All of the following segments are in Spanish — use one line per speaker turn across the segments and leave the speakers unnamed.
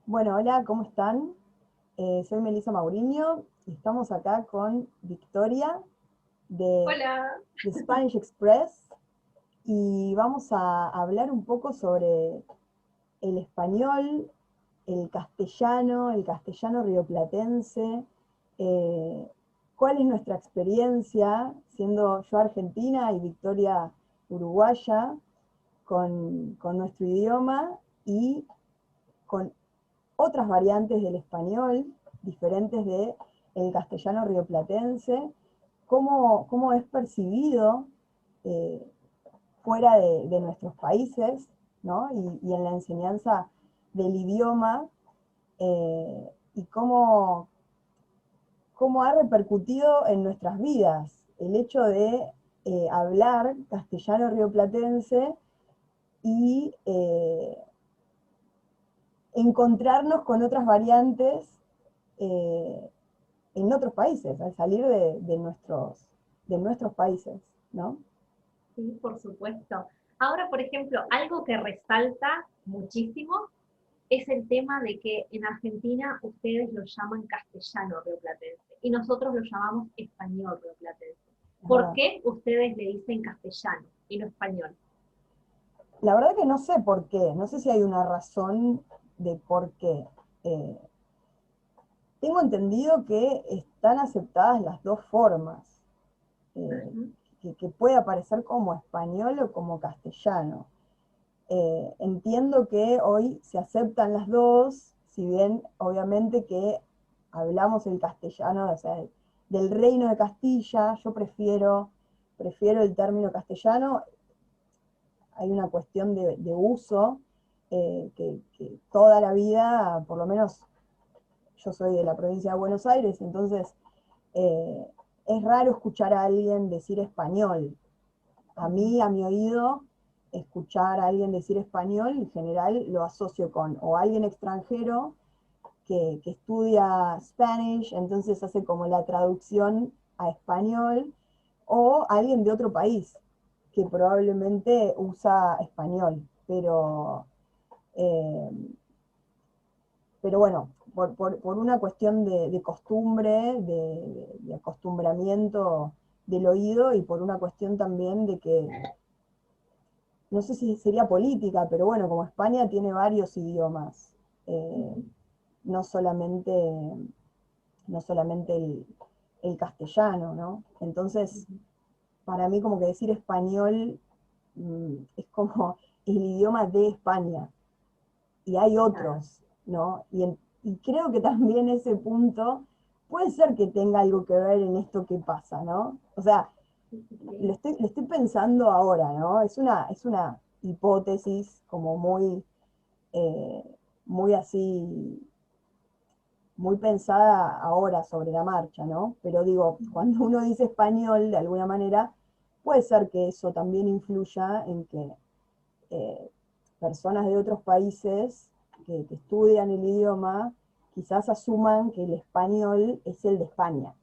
Bueno, hola, ¿cómo están? Soy Melissa Mauriño y estamos acá con Victoria de,
Hola.
de Spanish Express y vamos a hablar un poco sobre el español, el castellano rioplatense, eh, cuál es nuestra experiencia siendo yo argentina y Victoria uruguaya con nuestro idioma y con otras variantes del español, diferentes del castellano rioplatense, cómo es percibido eh, fuera de nuestros países, ¿no? Y en la enseñanza del idioma, y cómo ha repercutido en nuestras vidas el hecho de hablar castellano rioplatense y encontrarnos con otras variantes eh, en otros países, al salir de nuestros países, ¿no?
Sí, por supuesto. Ahora, por ejemplo, algo que resalta muchísimo es el tema de que en Argentina ustedes lo llaman castellano rioplatense y nosotros lo llamamos español rioplatense.
Es
¿Por
verdad.
qué ustedes le dicen castellano y no español?
La verdad que no sé por qué, no sé si hay una razón de por qué. Eh, Tengo entendido que están aceptadas las dos formas, eh,
Ujú.
que puede aparecer como español o como castellano. Entiendo que hoy se aceptan las dos, si bien obviamente que hablamos el castellano, o sea, del reino de Castilla, yo prefiero el término castellano. Hay una cuestión de uso, que toda la vida, por lo menos yo soy de la provincia de Buenos Aires, entonces eh, es raro escuchar a alguien decir español. A mí, a mi oído, escuchar a alguien decir español, en general lo asocio con o alguien extranjero que estudia Spanish, entonces hace como la traducción a español, o alguien de otro país que probablemente usa español, eh, pero bueno, por una cuestión de costumbre, de acostumbramiento del oído y por una cuestión también de que no sé si sería política, pero bueno, como España tiene varios idiomas, eh,
Ujú.
no solamente, no solamente el castellano, ¿no? Entonces,
Ujú.
para mí como que decir español es como el idioma de España, y hay
Claro.
otros, ¿no? Y creo que también ese punto puede ser que tenga algo que ver en esto que pasa, ¿no? O sea,
Sí, sí, sí.
lo estoy pensando ahora, ¿no? Es una hipótesis como eh, muy así, muy pensada ahora sobre la marcha, ¿no? Pero digo,
Ujú.
cuando uno dice español, de alguna manera, puede ser que eso también influya en que eh, personas de otros países que estudian el idioma quizás asuman que el español es el de España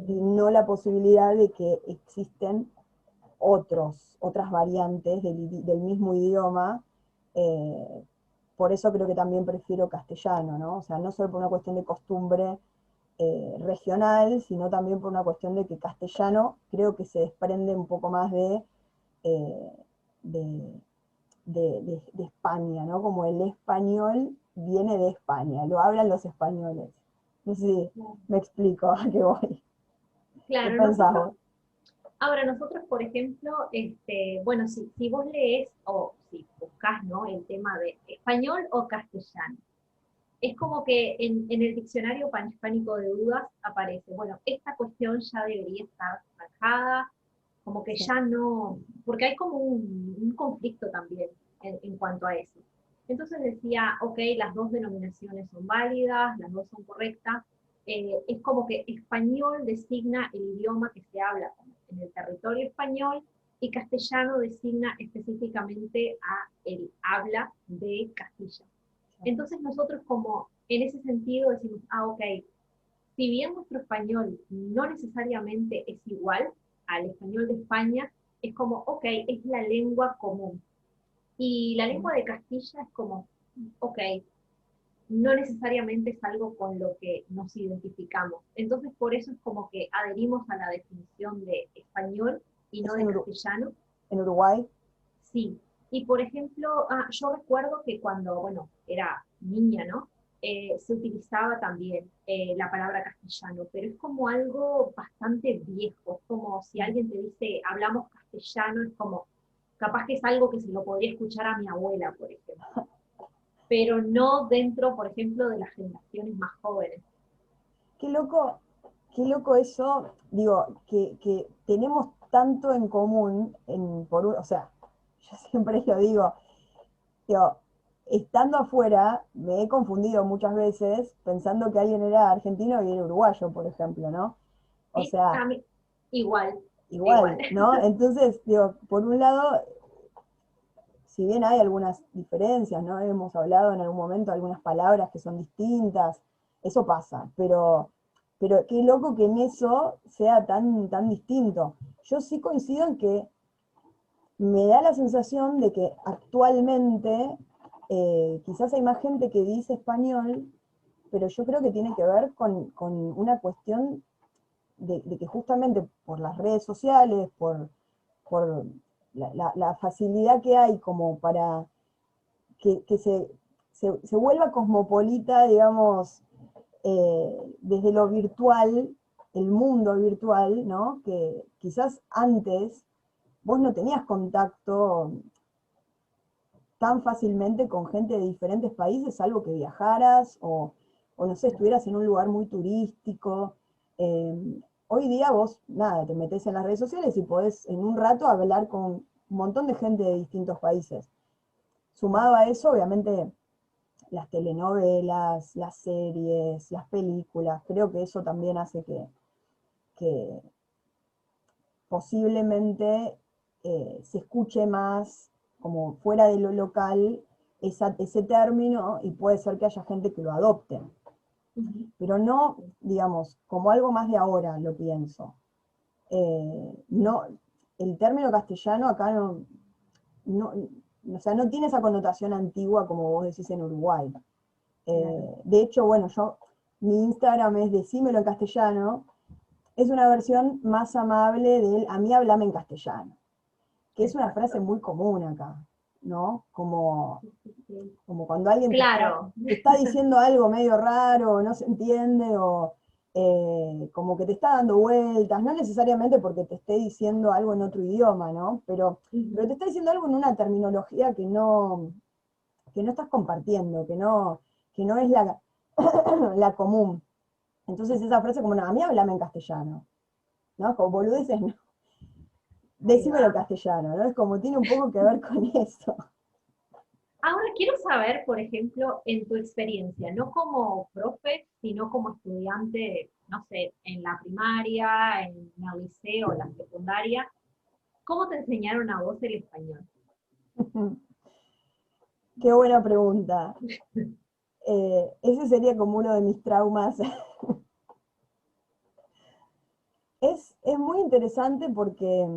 y
Ujú.
no la posibilidad de que existen otras variantes del mismo idioma. eh, por eso creo que también prefiero castellano, ¿no? O sea, no solo por una cuestión de costumbre regional, sino también por una cuestión de que castellano creo que se desprende un poco más eh, de, de España, ¿no? Como el español viene de España, lo hablan los españoles. No sé si
Claro.
me explico a qué voy. ¿Qué
Claro,
pensás
nosotros
vos?
Ahora, nosotros, por ejemplo, bueno, si vos lees o si buscás, ¿no? El tema de español o castellano, es como que en el diccionario panhispánico de dudas aparece, bueno, esta cuestión ya debería estar zanjada, como que
Sí,
ya no, porque hay como un conflicto también en cuanto a eso. Entonces decía, ok, las dos denominaciones son válidas, las dos son correctas, es como que español designa el idioma que se habla en el territorio español y castellano designa específicamente a el habla de Castilla. Entonces nosotros como en ese sentido decimos, ok, si bien nuestro español no necesariamente es igual al español de España, es como, ok, es la lengua común. Y la lengua de Castilla es como, ok, no necesariamente es algo con lo que nos identificamos. Entonces, por eso es como que adherimos a la definición de español y no
¿Es
de castellano.
en Uruguay?
Sí. Y por ejemplo, yo recuerdo que cuando, bueno, era niña, ¿no? Se utilizaba también la palabra castellano, pero es como algo bastante viejo. Es como si alguien te dice, hablamos castellano, es como, capaz que es algo que se lo podría escuchar a mi abuela, por ejemplo, pero no dentro, por ejemplo, de las generaciones más jóvenes.
Qué loco, qué loco eso, digo, que tenemos tanto en común, o sea, yo siempre lo digo, estando afuera, me he confundido muchas veces pensando que alguien era argentino y era uruguayo, por ejemplo, ¿no? O
Sí,
sea,
a mí, igual, igual.
igual, ¿no? Entonces, digo, por un lado, si bien hay algunas diferencias, ¿no? Hemos hablado en algún momento de algunas palabras que son distintas, eso pasa, pero qué loco que en eso sea tan distinto. Yo sí coincido en que me da la sensación de que actualmente quizás hay más gente que dice español, pero yo creo que tiene que ver con una cuestión de que justamente por las redes sociales, por la facilidad que hay como para que se vuelva cosmopolita, digamos, desde lo virtual, el mundo virtual, ¿no? Que quizás antes vos no tenías contacto tan fácilmente con gente de diferentes países, salvo que viajaras o no sé, estuvieras en un lugar muy turístico. Hoy día vos, nada, te metés en las redes sociales y podés en un rato hablar con un montón de gente de distintos países. Sumado a eso, obviamente, las telenovelas, las series, las películas, creo que eso también hace que posiblemente se escuche más como fuera de lo local ese término y puede ser que haya gente que lo adopte.
Ujú.
Pero no, digamos, como algo más de ahora lo pienso. No, el término castellano acá no, o sea, no tiene esa connotación antigua como vos decís en Uruguay.
Claro.
De hecho, bueno, mi Instagram es decímelo en castellano, es una versión más amable del a mí hablame en castellano, que es una frase
Exacto.
muy común acá, ¿no?
Sí, sí, sí.
Como cuando alguien
Claro.
te está diciendo algo medio raro, no se entiende, o como que te está dando vueltas, no necesariamente porque te esté diciendo algo en otro idioma, ¿no? Pero
Ujú.
te está diciendo algo en una terminología que no estás compartiendo, que no es la común. Entonces esa frase como, no, a mí hablame en castellano, ¿no? Como boludeces, no.
Ahí
Decímelo en
va.
castellano, ¿no? Es como tiene un poco que ver con eso.
Ahora quiero saber, por ejemplo, en tu experiencia, no como profe, sino como estudiante, no sé, en la primaria, en el liceo, la secundaria, ¿cómo te enseñaron a vos el español?
Qué buena pregunta. Ese sería como uno de mis traumas. Es muy interesante porque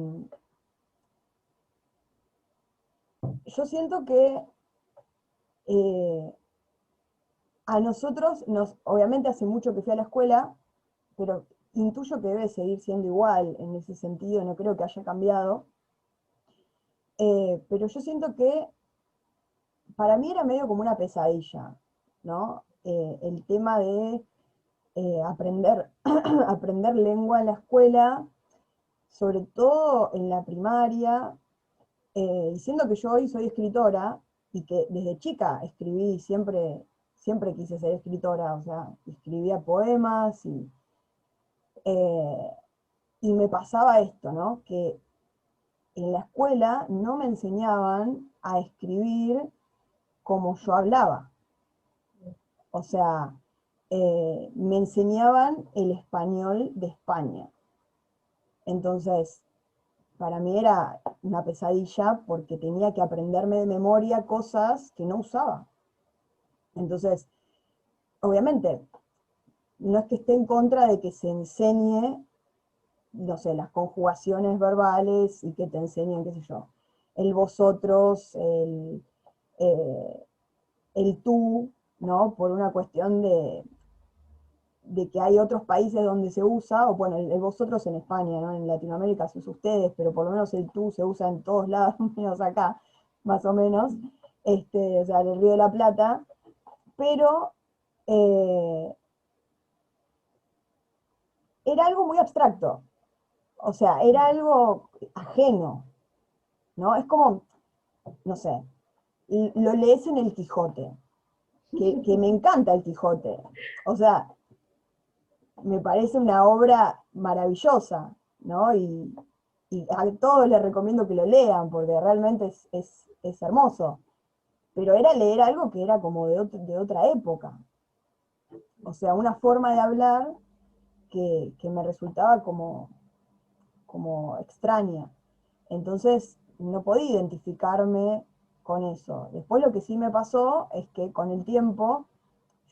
yo siento que eh, a nosotros, obviamente hace mucho que fui a la escuela, pero intuyo que debe seguir siendo igual en ese sentido, no creo que haya cambiado. Pero yo siento que para mí era medio como una pesadilla, ¿no? El tema de aprender, aprender lengua en la escuela, sobre todo en la primaria, diciendo que yo hoy soy escritora y que desde chica escribí, siempre quise ser escritora, o sea, escribía poemas eh, y me pasaba esto, ¿no? Que en la escuela no me enseñaban a escribir como yo hablaba. O sea, me enseñaban el español de España. Entonces, para mí era una pesadilla porque tenía que aprenderme de memoria cosas que no usaba. Entonces, obviamente, no es que esté en contra de que se enseñe, no sé, las conjugaciones verbales y que te enseñen, qué sé yo, el vosotros, eh, el tú, ¿no? Por una cuestión de que hay otros países donde se usa, o bueno, el vosotros en España, ¿no? En Latinoamérica se usa ustedes, pero por lo menos el tú se usa en todos lados, menos acá, más o menos, o sea, en el Río de la Plata, pero eh, era algo muy abstracto, o sea, era algo ajeno, ¿no? Es como, no sé, lo lees en el Quijote, que me encanta el Quijote, o sea, me parece una obra maravillosa, ¿no? Y a todos les recomiendo que lo lean, porque realmente es hermoso. Pero era leer algo que era como de otra época. O sea, una forma de hablar que me resultaba como extraña. Entonces, no podía identificarme con eso. Después lo que sí me pasó es que con el tiempo,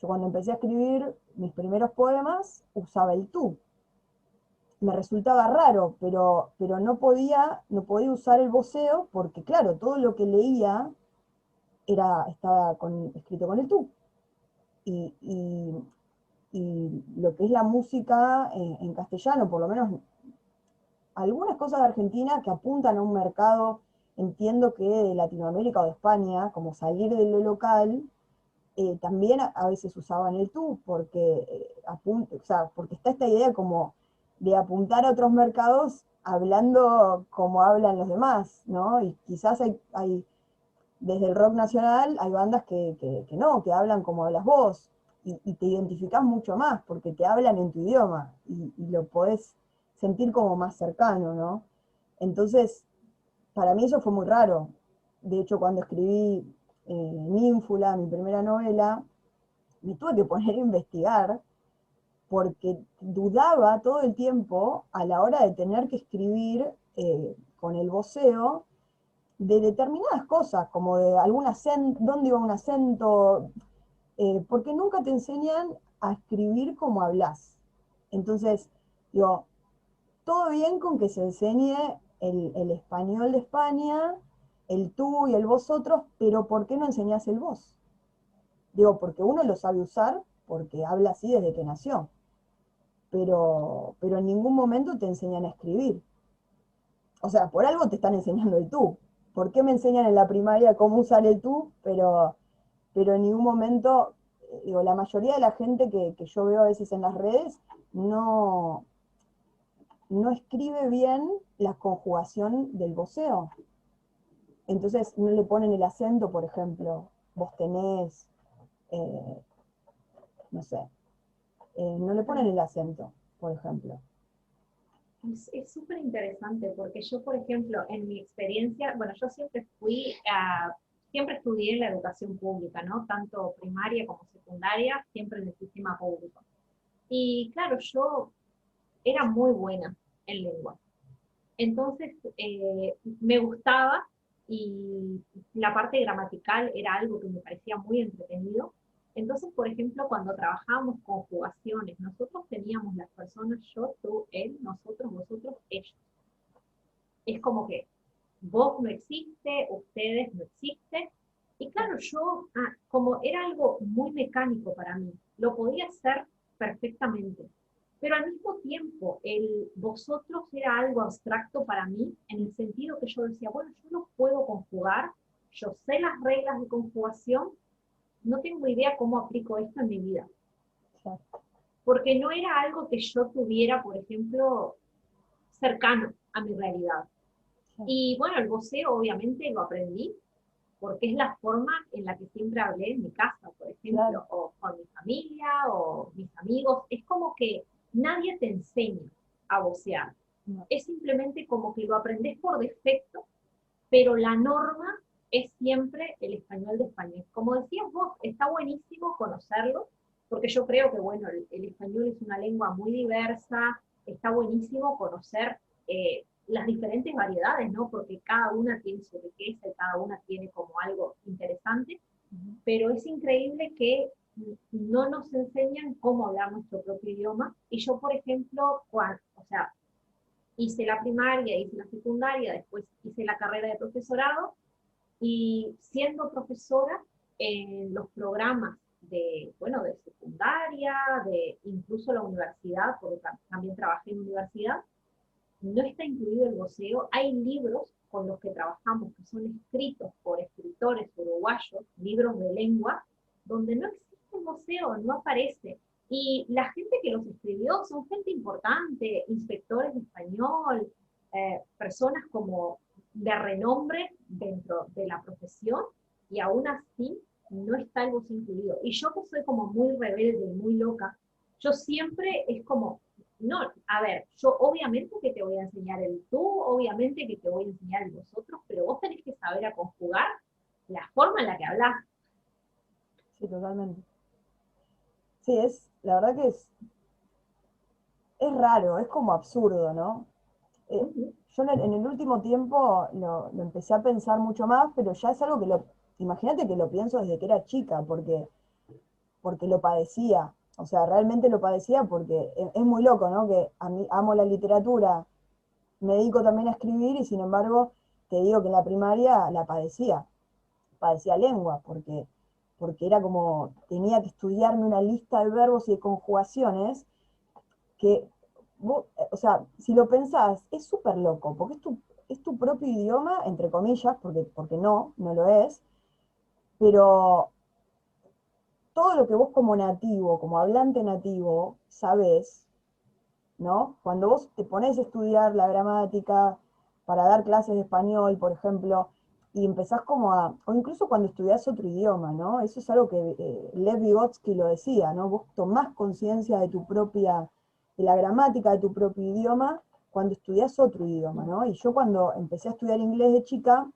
yo cuando empecé a escribir mis primeros poemas, usaba el tú. Me resultaba raro, pero no podía usar el voceo porque, claro, todo lo que leía estaba escrito con el tú. Y, y- y lo que es la música en castellano, por lo menos algunas cosas de Argentina que apuntan a un mercado, entiendo que de Latinoamérica o de España, como salir de lo local, también a veces usaban el tú, porque, o sea, porque está esta idea como de apuntar a otros mercados hablando como hablan los demás, ¿no? Y quizás desde el rock nacional hay bandas que no, que hablan como hablas vos, y te identificás mucho más, porque te hablan en tu idioma, y lo podés sentir como más cercano, ¿no? Entonces, para mí eso fue muy raro. De hecho, cuando escribí Ninfula, mi primera novela, me tuve que poner a investigar porque dudaba todo el tiempo a la hora de tener que escribir con el voceo de determinadas cosas, como de algún acento, dónde iba un acento, porque nunca te enseñan a escribir como hablas. Entonces, digo, todo bien con que se enseñe el español de España, el tú y el vosotros, pero ¿por qué no enseñás el vos? Digo, porque uno lo sabe usar porque habla así desde que nació, pero en ningún momento te enseñan a escribir. O sea, por algo te están enseñando el tú. ¿Por qué me enseñan en la primaria cómo usar el tú? Pero en ningún momento, digo, la mayoría de la gente que yo veo a veces en las redes no, no escribe bien la conjugación del voceo. Entonces no le ponen el acento, por ejemplo, vos tenés, eh, no sé, no le ponen el acento, por ejemplo.
Es súper interesante porque yo, por ejemplo, en mi experiencia, bueno, yo siempre estudié en la educación pública, ¿no? Tanto primaria como secundaria, siempre en el sistema público. Y claro, yo era muy buena en lengua. Entonces, me gustaba y la parte gramatical era algo que me parecía muy entretenido. Entonces, por ejemplo, cuando trabajábamos conjugaciones, nosotros teníamos las personas yo, tú, él, nosotros, vosotros, ellos. Es como que vos no existe, ustedes no existen. Y claro, yo, como era algo muy mecánico para mí, lo podía hacer perfectamente. Pero al mismo tiempo, el vosotros era algo abstracto para mí, en el sentido que yo decía, bueno, yo no puedo conjugar, yo sé las reglas de conjugación, no tengo idea cómo aplico esto en mi vida. Porque no era algo que yo tuviera, por ejemplo, cercano a mi realidad. Y bueno, el voceo obviamente lo aprendí porque es la forma en la que siempre hablé en mi casa, por
Claro,
ejemplo, o con mi familia o mis amigos. Es como que nadie te enseña a vocear.
no,
Es simplemente como que lo aprendes por defecto, pero la norma es siempre el español de España. Como decías vos, está buenísimo conocerlo, porque yo creo que, bueno, el español es una lengua muy diversa, está buenísimo conocer las diferentes variedades, ¿no? Porque cada una tiene su riqueza y cada una tiene como algo interesante, pero es increíble que no nos enseñan cómo hablar nuestro propio idioma. Y yo, por ejemplo, o sea, hice la primaria, hice la secundaria, después hice la carrera de profesorado, y siendo profesora en los programas bueno, de secundaria, de incluso la universidad, porque también trabajé en universidad, no está incluido el voceo. Hay libros con los que trabajamos que son escritos por escritores uruguayos, libros de lengua, donde no existe el voceo, no aparece. Y la gente que los escribió son gente importante, inspectores de español, personas como de renombre dentro de la profesión, y aún así no está el voceo incluido. Y yo que soy como muy rebelde y muy loca, yo siempre es como, no, a ver, yo obviamente que te voy a enseñar el tú, obviamente que te voy a enseñar el vosotros, pero vos tenés que saber a conjugar la forma en la que hablas.
Sí, totalmente. Sí, la verdad que es raro, es como absurdo, ¿no?
Uh
Eh,
-huh.
yo en el último tiempo lo empecé a pensar mucho más, pero ya es algo que imagínate que lo pienso desde que era chica, porque lo padecía. O sea, realmente lo padecía porque es muy loco, ¿no? Que a mí amo la literatura, me dedico también a escribir y sin embargo te digo que en la primaria la padecía lengua, porque era como, tenía que estudiarme una lista de verbos y de conjugaciones que, o sea, si lo pensás, es súper loco, porque es tu propio idioma, entre comillas, porque no lo es, pero todo lo que vos como nativo, como hablante nativo, sabés, ¿no? Cuando vos te pones a estudiar la gramática para dar clases de español, por ejemplo, y empezás como o incluso cuando estudiás otro idioma, ¿no? Eso es algo que Lev Vygotsky lo decía, ¿no? Vos tomás conciencia de la gramática de tu propio idioma cuando estudiás otro idioma, ¿no? Y yo cuando empecé a estudiar inglés de chica,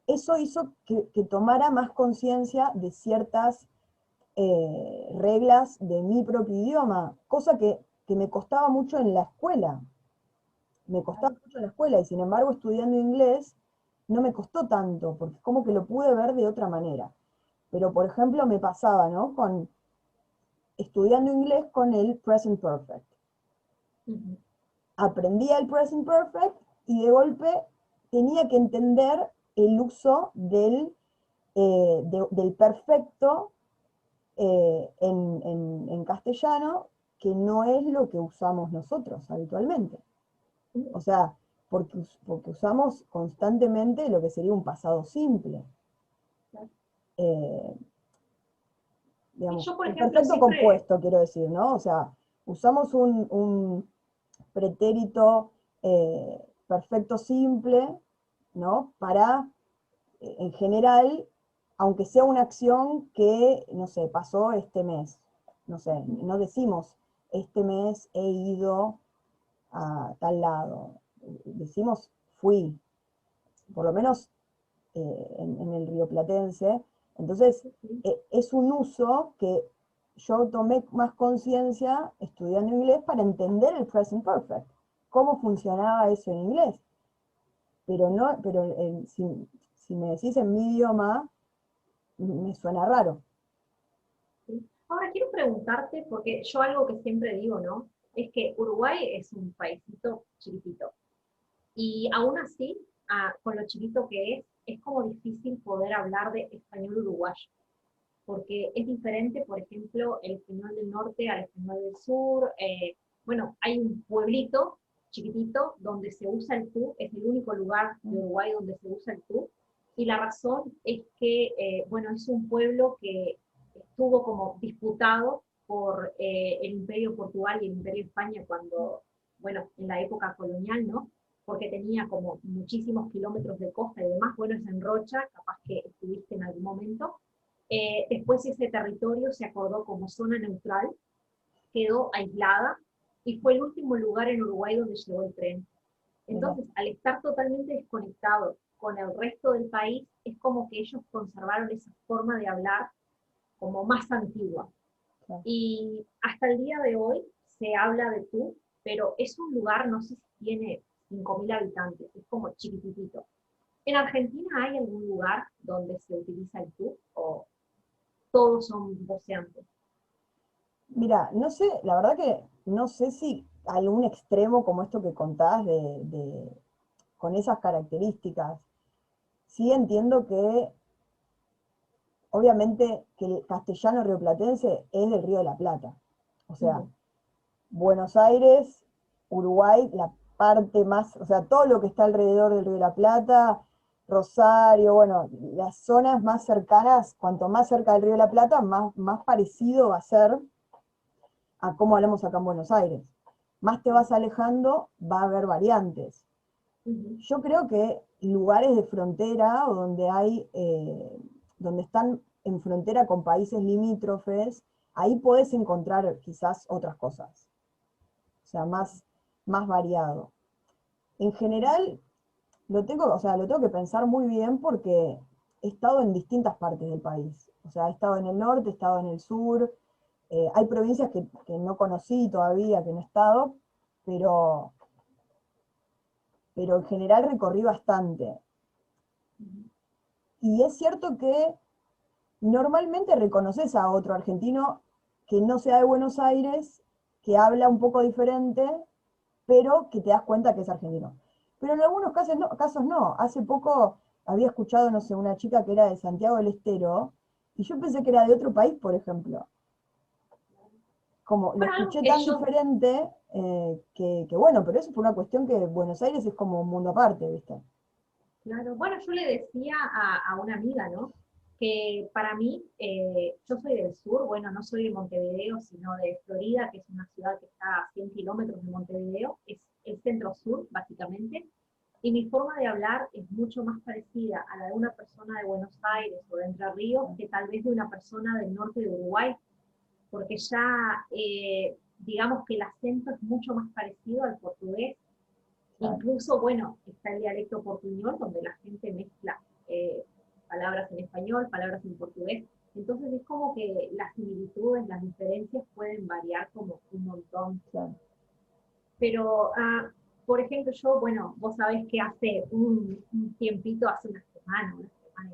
eso hizo que tomara más conciencia de ciertas reglas de mi propio idioma, cosa que me costaba mucho en la escuela. Me costaba mucho en la escuela y sin embargo estudiando inglés no me costó tanto, porque como que lo pude ver de otra manera. Pero por ejemplo me pasaba, ¿no? Estudiando inglés con el present perfect.
Uh -huh.
Aprendía el present perfect y de golpe tenía que entender el uso del perfecto en castellano, que no es lo que usamos nosotros habitualmente. O sea, porque usamos constantemente lo que sería un pasado simple. Eh,
Y
digamos,
yo, por
el
ejemplo,
perfecto
siempre,
compuesto, quiero decir, ¿no? O sea, usamos un pretérito perfecto simple, ¿no? Para, en general, aunque sea una acción que, no sé, pasó este mes, no sé, no decimos, este mes he ido a tal lado, decimos fui, por lo menos en el rioplatense. Entonces, es un uso que yo tomé más conciencia estudiando inglés para entender el present perfect, cómo funcionaba eso en inglés. Pero no, pero si me decís en mi idioma, me suena raro.
¿sí? Ahora quiero preguntarte, porque yo algo que siempre digo, ¿no? Es que Uruguay es un paísito chiquitito. Y aún así, con lo chiquito que es como difícil poder hablar de español uruguayo, porque es diferente, por ejemplo, el español del norte al español del sur. Bueno, hay un pueblito chiquitito donde se usa el tú, es el único lugar de Uruguay donde se usa el tú, y la razón es que, bueno, es un pueblo que estuvo como disputado por el Imperio Portugal y el Imperio España cuando, bueno, en la época colonial, ¿no? Porque tenía como muchísimos kilómetros de costa y demás. Bueno, es en Rocha, capaz que estuviste en algún momento. Después ese territorio se acordó como zona neutral, quedó aislada y fue el último lugar en Uruguay donde llegó el tren.
Mira,
Entonces, al estar totalmente desconectado con el resto del país, es como que ellos conservaron esa forma de hablar como más antigua.
claro.
Y hasta el día de hoy se habla de tú, pero es un lugar, no sé si tiene 5.000 habitantes, es como chiquitito. ¿En Argentina hay algún lugar donde se utiliza el tú o todos son voceantes?
Mira, no sé, la verdad que no sé si algún extremo como esto que contás con esas características. Sí entiendo que obviamente que el castellano rioplatense es del Río de la Plata. O sea, Buenos Aires, Uruguay, la parte más, o sea, todo lo que está alrededor del Río de la Plata, Rosario, bueno, las zonas más cercanas, cuanto más cerca del Río de la Plata, más parecido va a ser a cómo hablamos acá en Buenos Aires. Más te vas alejando, va a haber variantes. Yo creo que lugares de frontera o donde hay, donde están en frontera con países limítrofes, ahí podés encontrar quizás otras cosas. O sea, más variado. En general, o sea, lo tengo que pensar muy bien porque he estado en distintas partes del país. O sea, he estado en el norte, he estado en el sur. Hay provincias que no conocí todavía, que no he estado, pero, pero en general recorrí bastante. Y es cierto que normalmente reconoces a otro argentino que no sea de Buenos Aires, que habla un poco diferente, pero que te das cuenta que es argentino. Pero en algunos casos no. Hace poco había escuchado, no sé, una chica que era de Santiago del Estero, y yo pensé que era de otro país, por ejemplo. Como lo
Bueno, algo
escuché
que
tan
yo,
diferente, que bueno, pero eso fue una cuestión que Buenos Aires es como un mundo aparte, ¿viste?
claro, bueno, yo le decía a una amiga, ¿no? Que para mí, yo soy del sur, bueno, no soy de Montevideo, sino de Florida, que es una ciudad que está a 100 kilómetros de Montevideo, es el centro sur, básicamente, y mi forma de hablar es mucho más parecida a la de una persona de Buenos Aires o de Entre Ríos que tal vez de una persona del norte de Uruguay, porque ya, digamos que el acento es mucho más parecido al portugués.
Claro,
Incluso, bueno, está el dialecto portuñol, donde la gente mezcla palabras en español, palabras en portugués. Entonces es como que las similitudes, las diferencias pueden variar como un montón.
claro.
Pero, por ejemplo, yo, bueno, vos sabés que hace un tiempito, hace una semana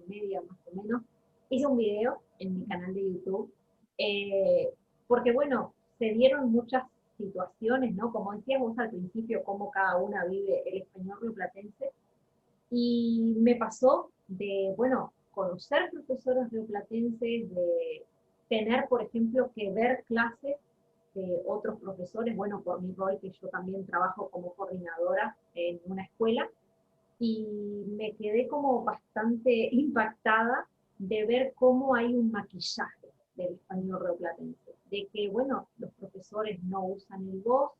y media más o menos, hice un video en mi canal de YouTube, eh, porque, bueno, se dieron muchas situaciones, ¿no? Como decías vos al principio, cómo cada una vive el español rioplatense, y me pasó de, bueno, conocer profesores rioplatenses, de tener, por ejemplo, que ver clases de otros profesores, bueno, por mi rol que yo también trabajo como coordinadora en una escuela, y me quedé como bastante impactada de ver cómo hay un maquillaje del español rioplatense, de que, bueno, los profesores no usan el vos,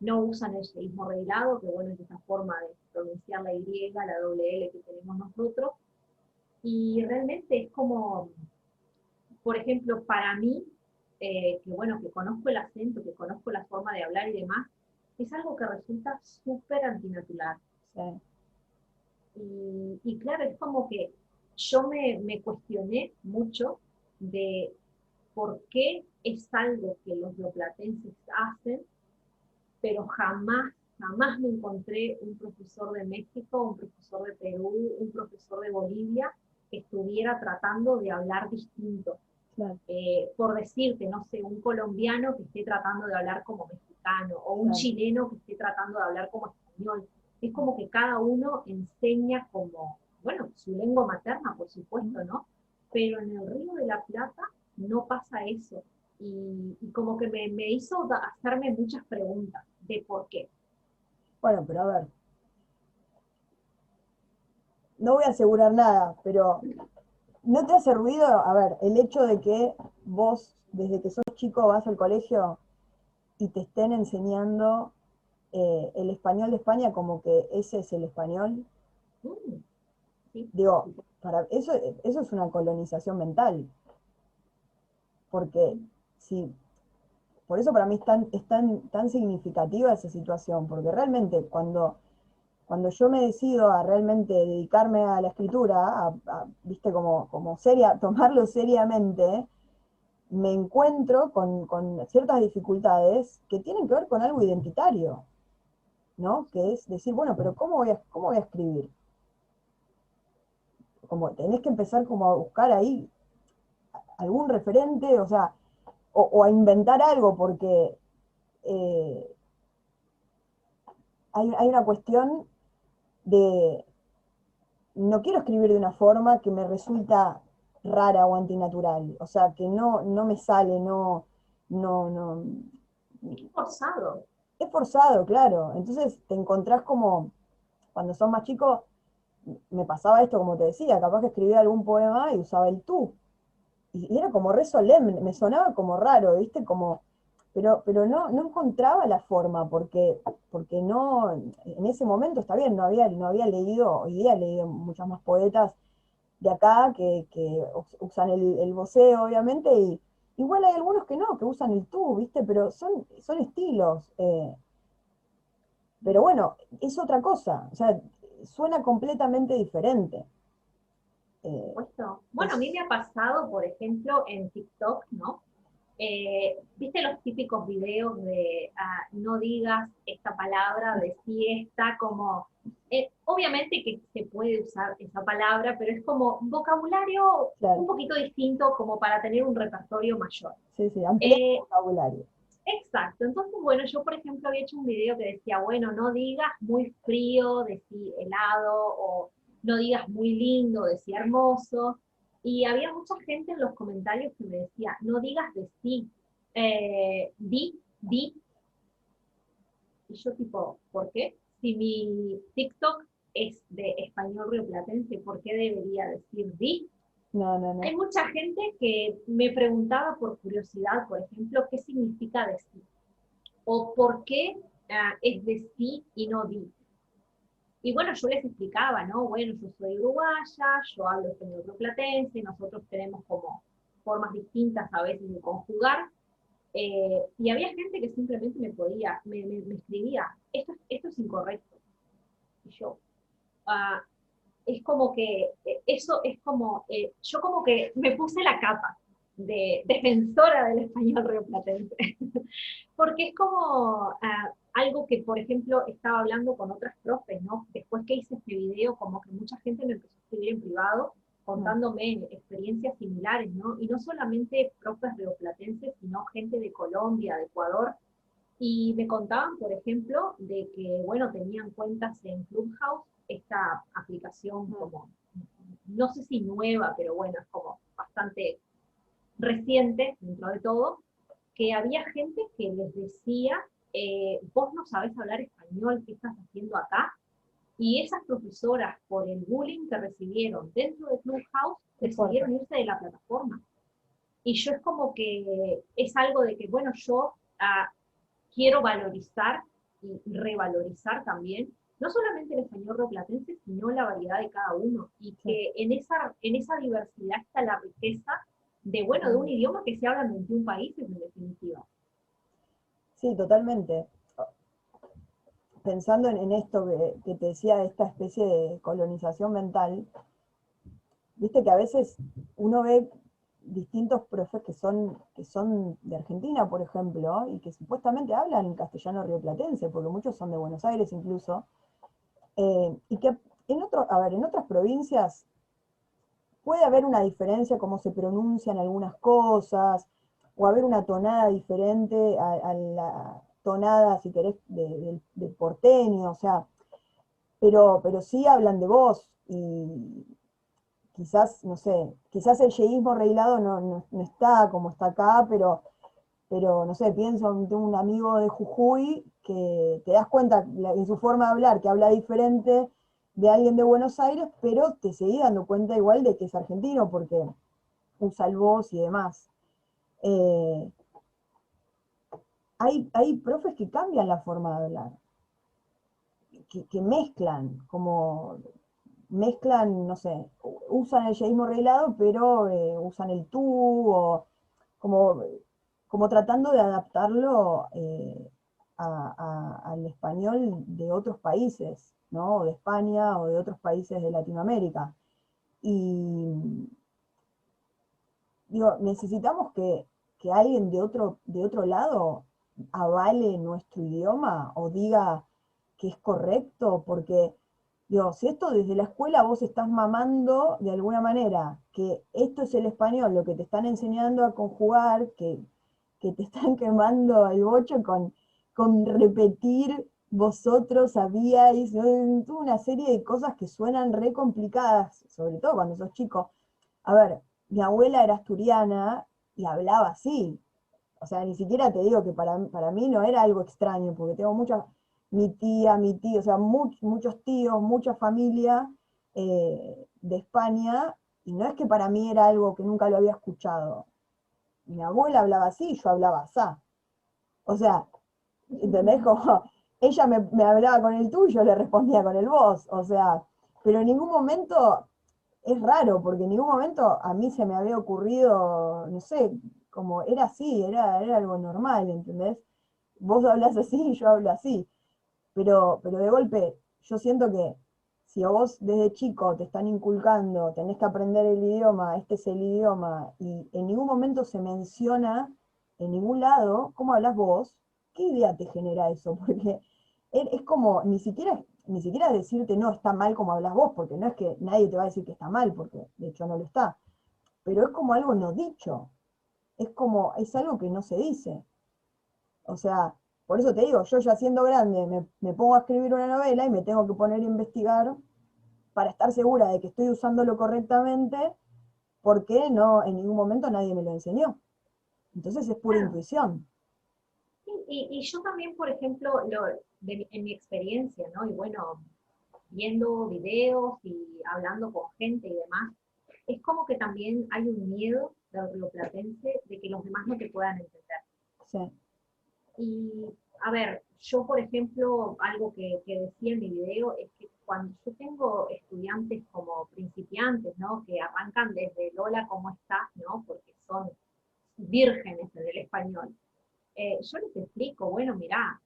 no usan el seísmo reglado, que bueno, es esa forma de pronunciar la Y, la doble L que tenemos nosotros, y realmente es como, por ejemplo, para mí, que bueno, que conozco el acento, que conozco la forma de hablar y demás, es algo que resulta súper antinatural.
Sí.
Y claro, es como que yo me cuestioné mucho de por qué es algo que los rioplatenses hacen, pero jamás me encontré un profesor de México, un profesor de Perú, un profesor de Bolivia que estuviera tratando de hablar distinto.
Claro,
Por decirte, no sé, un colombiano que esté tratando de hablar como mexicano, o un
claro.
chileno que esté tratando de hablar como español. Es como que cada uno enseña como, bueno, su lengua materna, por supuesto, ¿no? Pero en el Río de la Plata no pasa eso. Y como que me hizo hacerme muchas preguntas de por qué.
Bueno, pero a ver, no voy a asegurar nada, pero ¿no te hace ruido, a ver, el hecho de que vos, desde que sos chico, vas al colegio y te estén enseñando el español de España como que ese es el español?
Mm, sí,
Digo, eso es una colonización mental, porque si, por eso para mí tan significativa esa situación, porque realmente cuando yo me decido a realmente dedicarme a la escritura, viste, como seria, tomarlo seriamente, me encuentro con ciertas dificultades que tienen que ver con algo identitario, ¿no? Que es decir, bueno, pero cómo voy a escribir? Como tenés que empezar como a buscar ahí algún referente, o sea, o a inventar algo, porque eh, hay una cuestión de, no quiero escribir de una forma que me resulta rara o antinatural, o sea, que no me sale, no,
Es forzado.
es forzado, claro. Entonces te encontrás como, cuando sos más chico, me pasaba esto, como te decía, capaz que escribía algún poema y usaba el tú. Y era como re solemne, me sonaba como raro, ¿viste? Como, pero no encontraba la forma, porque no, en ese momento está bien, no había leído, hoy día he leído muchas más poetas de acá que usan el voceo, obviamente, y igual hay algunos que no, que usan el tú, ¿viste? Pero son estilos. Pero bueno, es otra cosa, o sea, suena completamente diferente. Eh,
Puesto. Bueno, a mí me
es,
ha pasado, por ejemplo, en TikTok, ¿no? ¿Viste los típicos videos de no digas esta palabra, decí esta, como, obviamente que se puede usar esa palabra, pero es como un vocabulario un
claro,
poquito distinto como para tener un repertorio mayor.
sí, sí, ampliar el
Eh,
vocabulario.
exacto, entonces, bueno, yo por ejemplo había hecho un video que decía, bueno, no digas muy frío, decí helado, o no digas muy lindo, decí hermoso, y había mucha gente en los comentarios que me decía, no digas de sí, di, y yo tipo, ¿por qué? Si mi TikTok es de español rioplatense, ¿por qué debería decir di?
No, no,
Hay
no.
mucha gente que me preguntaba por curiosidad, por ejemplo, ¿qué significa decir? O por qué es de sí y no di. Y bueno, yo les explicaba, ¿no? Bueno, yo soy uruguaya, yo hablo español rioplatense, nosotros tenemos como formas distintas a veces de conjugar, y había gente que simplemente me escribía, esto es incorrecto. Y yo, ah, es como que eso es como, yo como que me puse la capa de defensora del español rioplatense, porque es como algo que, por ejemplo, estaba hablando con otras profes, ¿no? Después que hice este video, como que mucha gente me empezó a escribir en privado
Mm,
contándome experiencias similares, ¿no? Y no solamente profes rioplatenses, sino gente de Colombia, de Ecuador, y me contaban, por ejemplo, de que, bueno, tenían cuentas en Clubhouse, esta aplicación
mm.
como, no sé si nueva, pero bueno, es como bastante reciente dentro de todo, que había gente que les decía, vos no sabés hablar español, ¿qué estás haciendo acá? Y esas profesoras, por el bullying que recibieron dentro de Clubhouse,
Qué fuerte.
decidieron irse de la plataforma. Y yo es como que es algo de que, bueno, yo quiero valorizar y revalorizar también, no solamente el español rioplatense, sino la variedad de cada uno, y
Sí,
que en esa diversidad está la riqueza de, bueno, de un
totalmente.
idioma que se habla en 21 países, en definitiva.
Sí, totalmente. Pensando en esto que te decía, de esta especie de colonización mental, viste que a veces uno ve distintos profes que son de Argentina, por ejemplo, y que supuestamente hablan castellano rioplatense, porque muchos son de Buenos Aires incluso, y que en otras provincias puede haber una diferencia cómo se pronuncian algunas cosas, o haber una tonada diferente a la tonada, si querés, del porteño, o sea, pero sí hablan de vos, y quizás, no sé, quizás el yeísmo arreglado no está como está acá, pero no sé, pienso, tengo un amigo de Jujuy que te das cuenta en su forma de hablar, que habla diferente de alguien de Buenos Aires, pero te seguís dando cuenta igual de que es argentino porque usa el vos y demás. Eh, hay profes que cambian la forma de hablar, que mezclan, como mezclan, no sé, usan el yeísmo arreglado, pero usan el tú, o como, como tratando de adaptarlo al español de otros países, ¿no? O de España o de otros países de Latinoamérica. Y digo, necesitamos que alguien de otro lado avale nuestro idioma o diga que es correcto, porque digo, si esto desde la escuela vos estás mamando de alguna manera que esto es el español, lo que te están enseñando a conjugar, que te están quemando el bocho con repetir vosotros habíais, toda una serie de cosas que suenan re complicadas, sobre todo cuando sos chico. A ver, mi abuela era asturiana y hablaba así. O sea, ni siquiera te digo que para mí no era algo extraño, porque tengo mi tía, mi tío, o sea, muchos tíos, mucha familia de España, y no es que para mí era algo que nunca lo había escuchado. Mi abuela hablaba así y yo hablaba así. O sea, ¿entendés? Como ella me hablaba con el tuyo, le respondía con el vos. O sea, pero en ningún momento es raro, porque en ningún momento a mí se me había ocurrido, no sé, como era así, era algo normal, ¿entendés? Vos hablas así y yo hablo así. Pero de golpe, yo siento que si a vos desde chico te están inculcando, tenés que aprender el idioma, este es el idioma, y en ningún momento se menciona en ningún lado cómo hablas vos, ¿qué idea te genera eso? Porque es como, ni siquiera decirte no, está mal como hablas vos, porque no es que nadie te va a decir que está mal, porque de hecho no lo está, pero es como algo no dicho, es algo que no se dice. O sea, por eso te digo, yo ya siendo grande me pongo a escribir una novela y me tengo que poner a investigar para estar segura de que estoy usándolo correctamente, porque no, en ningún momento nadie me lo enseñó. Entonces es pura
Claro.
intuición.
Y yo también, por ejemplo, en mi experiencia, ¿no? Y bueno, viendo videos y hablando con gente y demás, es como que también hay un miedo del rioplatense de que los demás no te puedan entender.
Sí,
Y, a ver, yo, por ejemplo, algo que decía en mi video es que cuando yo tengo estudiantes como principiantes, ¿no? Que arrancan desde el hola, ¿cómo estás?, ¿no? Porque son vírgenes en el español. Yo les explico, bueno, mirá,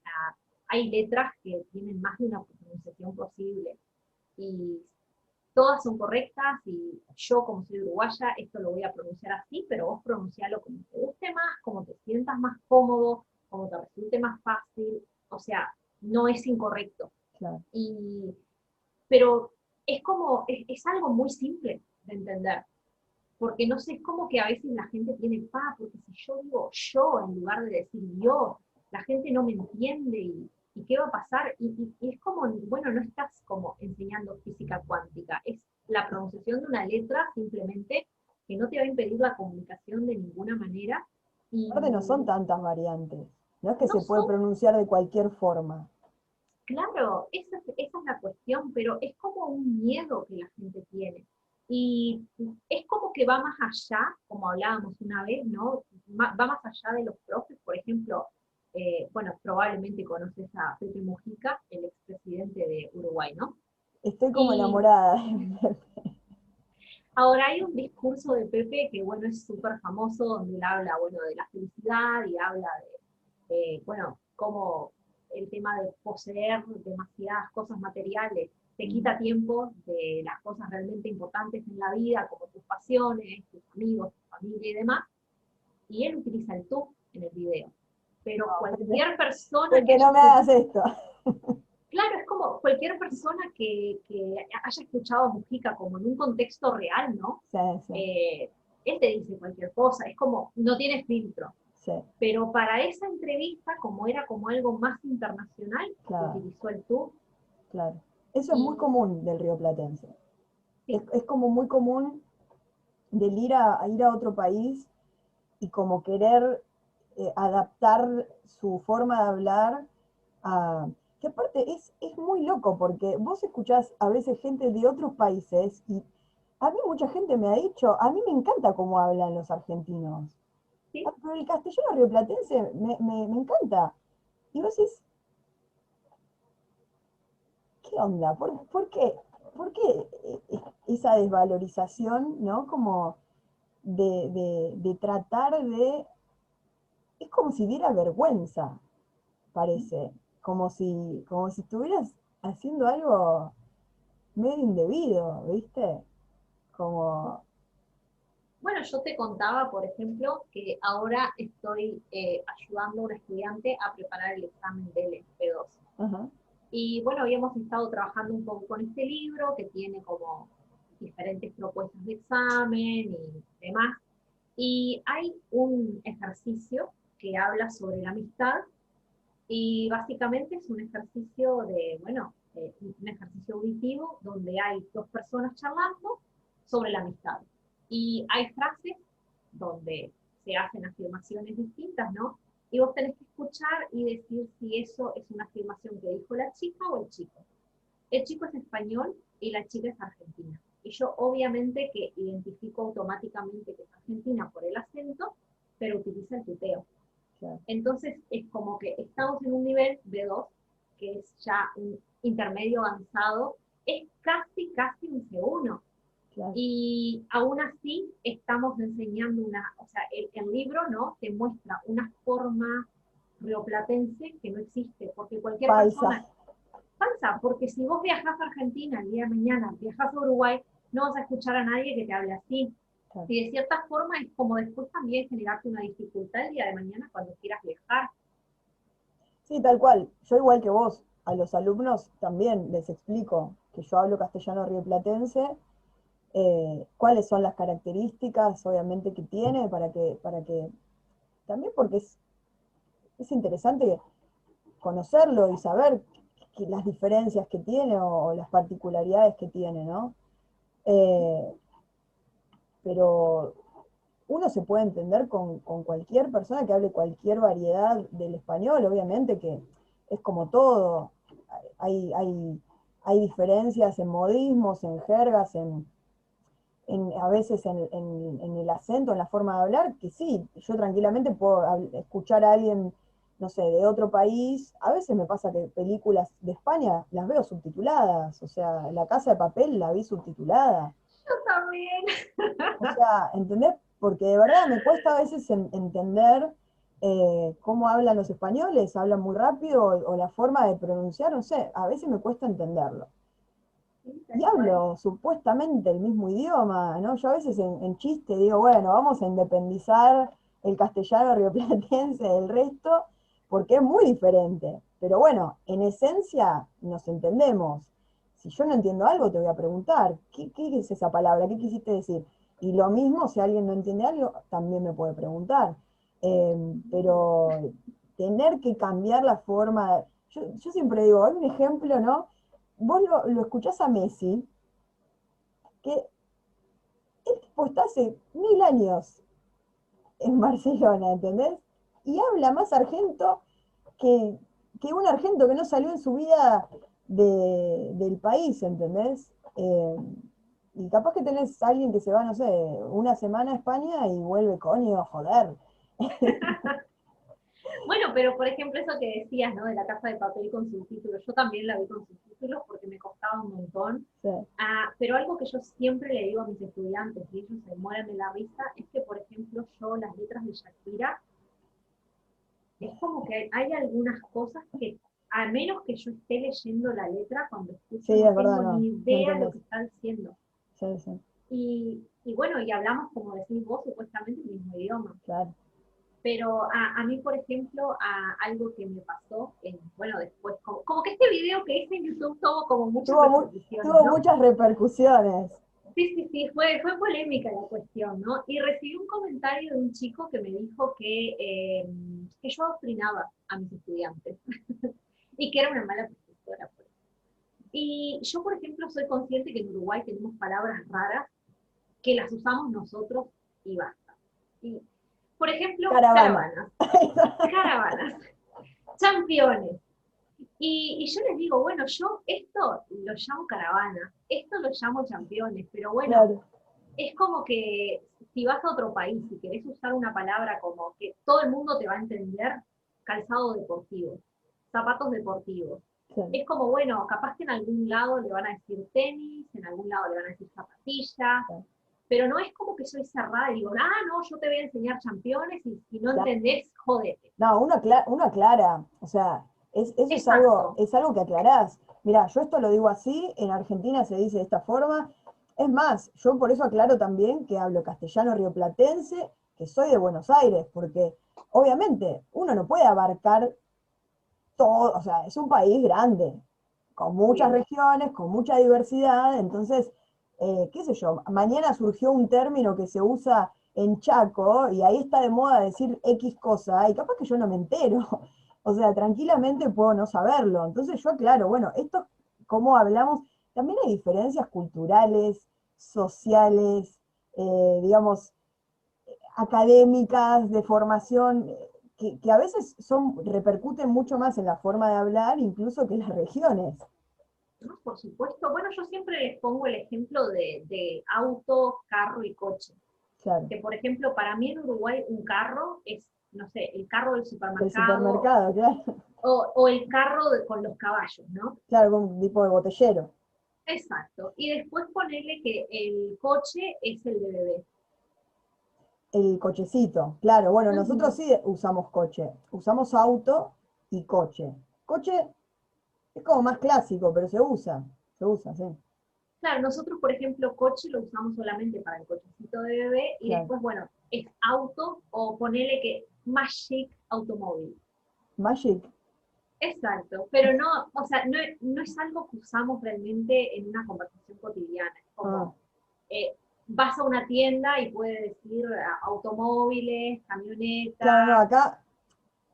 hay letras que tienen más de una pronunciación posible y todas son correctas y yo como soy uruguaya esto lo voy a pronunciar así, pero vos pronuncialo como te guste más, como te sientas más cómodo, como te resulte más fácil, o sea, no es incorrecto.
claro.
Y, pero es como, es algo muy simple de entender, porque no sé, es como que a veces la gente tiene paz, porque si yo digo yo en lugar de decir yo, la gente no me entiende y qué va a pasar, y es como, bueno, no estás como enseñando física cuántica, es la pronunciación de una letra simplemente que no te va a impedir la comunicación de ninguna manera,
Aparte no son
y
tantas variantes. No es que
no
se puede
son.
pronunciar de cualquier forma.
Claro, esa es la cuestión, pero es como un miedo que la gente tiene. Y es como que va más allá, como hablábamos una vez, ¿no? Va más allá de los profes, por ejemplo, bueno, probablemente conoces a Pepe Mujica, el expresidente de Uruguay, ¿no?
Estoy como
Y
enamorada.
ahora hay un discurso de Pepe que, bueno, es súper famoso, donde él habla, bueno, de la felicidad y habla bueno, cómo el tema de poseer demasiadas cosas materiales te quita tiempo de las cosas realmente importantes en la vida, como tus pasiones, tus amigos, tu familia y demás. Y él utiliza el tú en el video. Pero
No, Pepe,
cualquier persona que
Pepe,
haya
no me
escuchado,
hagas esto.
claro, es como cualquier persona que haya escuchado a Mujica como en un contexto real, ¿no?
Sí, sí,
Eh, él te dice cualquier cosa, es como, no tiene filtro.
sí,
Pero para esa entrevista, como era como algo más internacional,
claro,
utilizó el tú.
claro. Eso es muy
Y
común del rioplatense. Es,
sí,
es como muy común del ir a otro país y como querer adaptar su forma de hablar a... Que aparte es muy loco porque vos escuchás a veces gente de otros países y a mí mucha gente me ha dicho, a mí me encanta cómo hablan los argentinos.
sí,
Ah, pero el castellano rioplatense me encanta. Y vos decís, ¿qué onda? ¿Por qué esa desvalorización, ¿no? Como de tratar de... Es como si diera vergüenza, parece. Como si estuvieras haciendo algo medio indebido, ¿viste? Como...
bueno, yo te contaba, por ejemplo, que ahora estoy ayudando a un estudiante a preparar el examen del FP2.
Ajá,
Y bueno, habíamos estado trabajando un poco con este libro que tiene como diferentes propuestas de examen y demás. Y hay un ejercicio que habla sobre la amistad. Y básicamente es un ejercicio de, bueno, un ejercicio auditivo donde hay dos personas charlando sobre la amistad. Y hay frases donde se hacen afirmaciones distintas, ¿no? Y vos tenés que escuchar y decir si eso es una afirmación que dijo la chica o el chico. El chico es español y la chica es argentina. Y yo obviamente que identifico automáticamente que es argentina por el acento, pero utiliza el tuteo.
Claro,
Entonces es como que estamos en un nivel B2, que es ya un intermedio avanzado, es casi un C1.
claro.
Y aún así estamos enseñando o sea, el libro, ¿no? Te muestra una forma rioplatense que no existe, porque cualquier
Falsa.
persona, falsa, porque si vos viajás a Argentina el día de mañana, viajás a Uruguay, no vas a escuchar a nadie que te hable así.
Claro.
Y de cierta forma es como después también generarte una dificultad el día de mañana cuando quieras viajar.
Sí, tal cual. Yo igual que vos, a los alumnos también les explico que yo hablo castellano rioplatense, cuáles son las características, obviamente, que tiene, también porque es interesante conocerlo y saber las diferencias que tiene o las particularidades que tiene, ¿no? Eh, pero uno se puede entender con cualquier persona que hable cualquier variedad del español, obviamente que es como todo, hay diferencias en modismos, en jergas, a veces en el acento, en la forma de hablar, que sí, yo tranquilamente puedo escuchar a alguien, no sé, de otro país. A veces me pasa que películas de España las veo subtituladas, o sea, La Casa de Papel la vi subtitulada.
Yo también.
O sea, ¿entendés? Porque de verdad me cuesta a veces entender cómo hablan los españoles, hablan muy rápido o la forma de pronunciar, no sé, a veces me cuesta entenderlo.
Sí,
Y
tal cual.
hablo supuestamente el mismo idioma, ¿no? Yo a veces en chiste digo, bueno, vamos a independizar el castellano rioplatense del resto, porque es muy diferente. Pero bueno, en esencia nos entendemos. Si yo no entiendo algo, te voy a preguntar, ¿qué es esa palabra? ¿Qué quisiste decir? Y lo mismo, si alguien no entiende algo, también me puede preguntar. Pero tener que cambiar la forma, yo siempre digo, hay un ejemplo, ¿no? Vos lo escuchás a Messi, que el tipo está hace 1000 años en Barcelona, ¿entendés? Y habla más argento que, que un argento que no salió en su vida del país, ¿entendés? Y capaz que tenés a alguien que se va, no sé, una semana a España y vuelve, coño, joder.
Bueno, pero por ejemplo eso que decías, ¿no? De La Casa de Papel con subtítulos, yo también la vi con subtítulos porque me costaba un montón.
Sí,
Pero algo que yo siempre le digo a mis estudiantes, y ellos se mueren de la risa, es que, por ejemplo, yo las letras de Shakira, es como que hay algunas cosas que, a menos que yo esté leyendo la letra, cuando escucho
sí,
no
es verdad,
tengo
no,
ni
no
idea de lo
entendés.
que está diciendo.
Sí, sí,
Y bueno, y hablamos, como decís vos, supuestamente el mismo idioma.
claro.
Pero a mí, por ejemplo, algo que me pasó, bueno, después, como que este video que hice en YouTube tuvo como muchas
Tuvo,
repercusiones,
tuvo
¿no?
muchas repercusiones.
Sí, fue polémica la cuestión, ¿no? Y recibí un comentario de un chico que me dijo que yo adoctrinaba a mis estudiantes y que era una mala profesora. Pues. Y yo, por ejemplo, soy consciente que en Uruguay tenemos palabras raras que las usamos nosotros y basta. Y, por ejemplo,
Caravana.
caravanas, championes. Y yo les digo, bueno, yo esto lo llamo caravana, esto lo llamo championes, pero bueno,
Claro,
es como que si vas a otro país y querés usar una palabra como que todo el mundo te va a entender, calzado deportivo, zapatos deportivos.
claro.
Es como, bueno, capaz que en algún lado le van a decir tenis, en algún lado le van a decir zapatillas,
Claro.
pero no es como que soy cerrada y digo, no, yo te voy a enseñar championes y si no
Claro.
entendés, jódete.
No, uno aclara, o sea, eso
Exacto.
es algo que aclarás. Mirá, yo esto lo digo así, en Argentina se dice de esta forma. Es más, yo por eso aclaro también que hablo castellano rioplatense, que soy de Buenos Aires, porque obviamente uno no puede abarcar todo, o sea, es un país grande, con muchas
Obvio.
regiones, con mucha diversidad, entonces, qué sé yo, mañana surgió un término que se usa en Chaco y ahí está de moda decir X cosa y capaz que yo no me entero, o sea, tranquilamente puedo no saberlo, entonces yo aclaro, bueno, esto, cómo hablamos, también hay diferencias culturales, sociales, digamos, académicas, de formación, que a veces repercuten mucho más en la forma de hablar incluso que las regiones.
¿No? Por supuesto. Bueno, yo siempre les pongo el ejemplo de auto, carro y coche.
Claro,
Que, por ejemplo, para mí en Uruguay un carro es, no sé, el carro del
el
supermercado
supermercado, claro,
o el carro con los caballos, ¿no?
claro, un tipo de botellero.
Exacto. Y después ponerle que el coche es el de bebé.
El cochecito, claro, bueno, nosotros
Ujú.
sí usamos coche, usamos auto y coche. Coche es como más clásico, pero se usa, sí,
Claro, nosotros, por ejemplo, coche lo usamos solamente para el cochecito de bebé y
claro.
después, bueno, es auto o ponele que más chic automóvil.
Magic,
Exacto, pero no, o sea, no es algo que usamos realmente en una conversación cotidiana. Es
ah,
como, vas a una tienda y puedes decir automóviles,
claro, no,
camionetas.
acá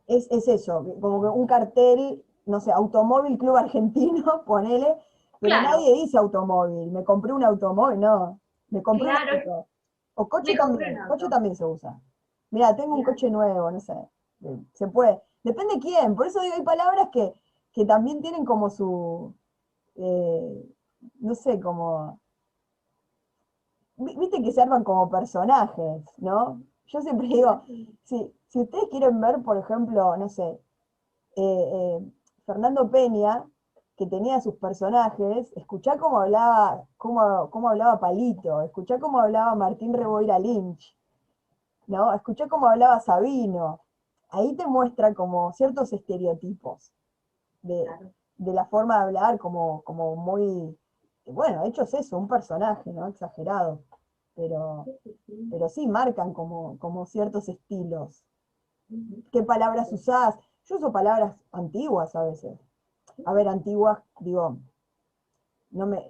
es eso, como que un cartel, no sé, Automóvil Club Argentino, ponele, pero
Claro,
nadie dice automóvil, me compré un automóvil, no, me compré un
claro,
auto. O
me compré un
coche
auto.
también se usa. Mira, tengo un
Claro.
coche nuevo, no sé, se puede. Depende quién, por eso digo, hay palabras que también tienen como su, eh, no sé, como, viste que se arman como personajes, ¿no? Yo siempre digo, si ustedes quieren ver, por ejemplo, no sé, Fernando Peña, que tenía sus personajes, escuchá cómo hablaba Palito, escuchá cómo hablaba Martín Reboira Lynch, ¿no? Escuchá cómo hablaba Sabino. Ahí te muestra como ciertos estereotipos de,
Claro,
de la forma de hablar, como muy, bueno, de hecho es eso, un personaje, ¿no? Exagerado, pero,
sí, sí, sí.
pero sí marcan como ciertos estilos.
Ujú.
¿Qué palabras usás? Yo uso palabras antiguas a veces. A ver, antiguas, digo, no me,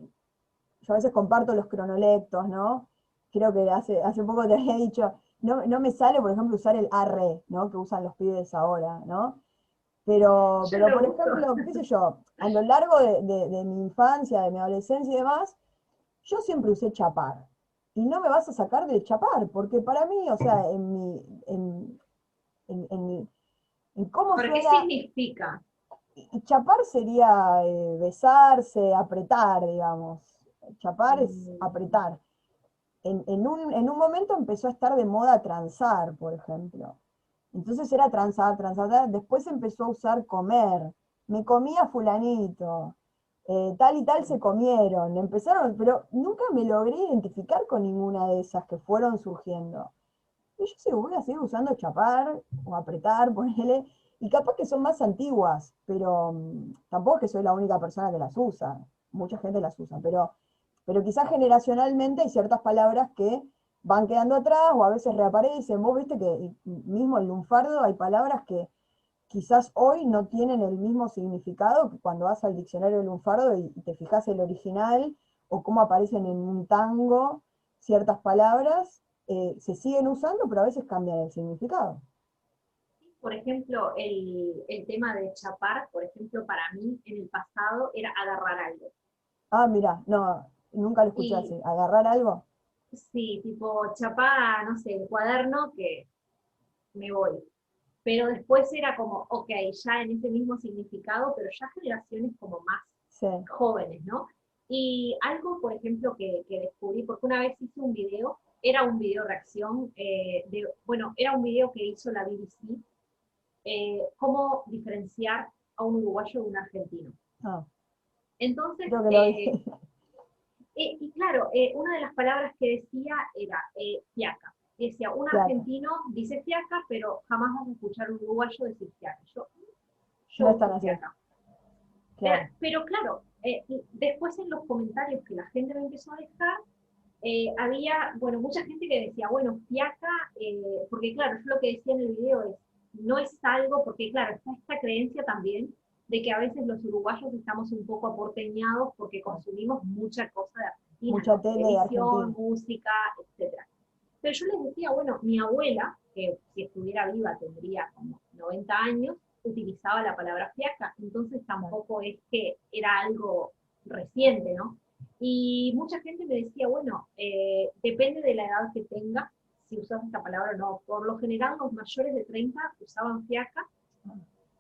yo a veces comparto los cronolectos, ¿no? Creo que hace poco te había dicho, no me sale, por ejemplo, usar el arre, ¿no? Que usan los pibes ahora, ¿no?
Yo
Pero
lo
por
uso.
ejemplo, qué sé yo, a lo largo de mi infancia, de mi adolescencia y demás, yo siempre usé chapar. Y no me vas a sacar del chapar, porque para mí, o sea, en, en- en cómo
¿Pero qué
suena,
significa?
y chapar sería besarse, apretar, digamos. Chapar es
Mm,
apretar. En un momento empezó a estar de moda transar, por ejemplo. Entonces era transar, transar. Después empezó a usar comer. Me comía fulanito. Tal y tal se comieron. Empezaron, pero nunca me logré identificar con ninguna de esas que fueron surgiendo. Y yo sí voy a seguir usando chapar o apretar, ponele. Y capaz que son más antiguas, pero tampoco es que soy la única persona que las usa. Mucha gente las usa, pero quizás generacionalmente hay ciertas palabras que van quedando atrás o a veces reaparecen. Vos viste que mismo en lunfardo hay palabras que quizás hoy no tienen el mismo significado que cuando vas al diccionario de lunfardo y te fijas el original o cómo aparecen en un tango ciertas palabras, se siguen usando, pero a veces cambian el significado.
Por ejemplo, el tema de chapar, por ejemplo, para mí en el pasado era agarrar algo.
Ah, mira, no, nunca lo escuché
Y
así. ¿Agarrar algo?
sí, tipo, chapá, no sé, el cuaderno que me voy. Pero después era como, ok, ya en ese mismo significado, pero ya generaciones como más
Sí.
jóvenes, ¿no? Y algo, por ejemplo, que descubrí, porque una vez hice un video, era un video reacción, bueno, era un video que hizo la BBC, cómo diferenciar a un uruguayo de un argentino.
Ah,
Entonces,
creo que lo vi.
y claro, una de las palabras que decía era fiaca. Decía, un
Claro,
argentino dice fiaca, pero jamás vas a escuchar a un uruguayo decir fiaca. Yo
no es tan
uso
así.
fiaca.
Claro.
Pero claro, después en los comentarios que la gente me empezó a dejar, había, bueno, mucha gente que decía, bueno, fiaca, porque claro, yo lo que decía en el video es, no es algo, porque claro, está esta creencia también de que a veces los uruguayos estamos un poco aporteñados porque consumimos mucha cosa de Argentina,
Mucha
¿no?
tele de
Televisión,
Argentina.
música, etcétera. Pero yo les decía, bueno, mi abuela, que si estuviera viva tendría como 90 años, utilizaba la palabra fiaca, entonces
Claro.
tampoco es que era algo reciente, ¿no? Y mucha gente me decía, bueno, depende de la edad que tengas, si usas esta palabra o no. Por lo general, los mayores de 30 usaban fiaca,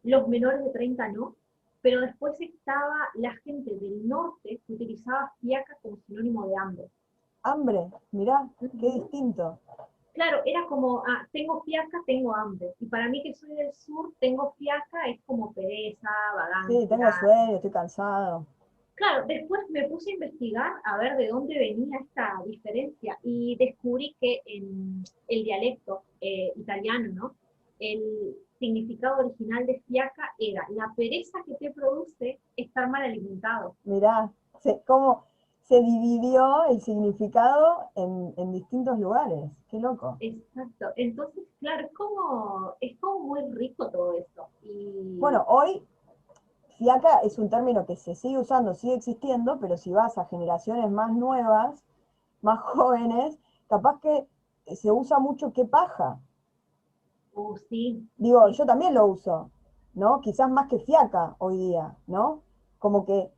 los menores de 30 no, pero después estaba la gente del norte que utilizaba fiaca como sinónimo de hambre.
Hambre, mirá, qué
Ujú.
distinto.
Claro, era como, ah, tengo fiaca, tengo hambre. Y para mí que soy del sur, tengo fiaca, es como pereza,
Sí,
vagancia.
tengo sueño, estoy cansado.
Claro, después me puse a investigar a ver de dónde venía esta diferencia y descubrí que en el dialecto italiano, ¿no? El significado original de fiaca era la pereza que te produce estar mal alimentado.
Mirá, cómo se dividió el significado en distintos lugares. Qué loco.
Exacto. Entonces, claro, es como muy rico todo esto. Y
Bueno, hoy fiaca es un término que se sigue usando, sigue existiendo, pero si vas a generaciones más nuevas, más jóvenes, capaz que se usa mucho qué paja.
sí,
Digo,
sí,
yo también lo uso, ¿no? Quizás más que fiaca hoy día, ¿no? Como que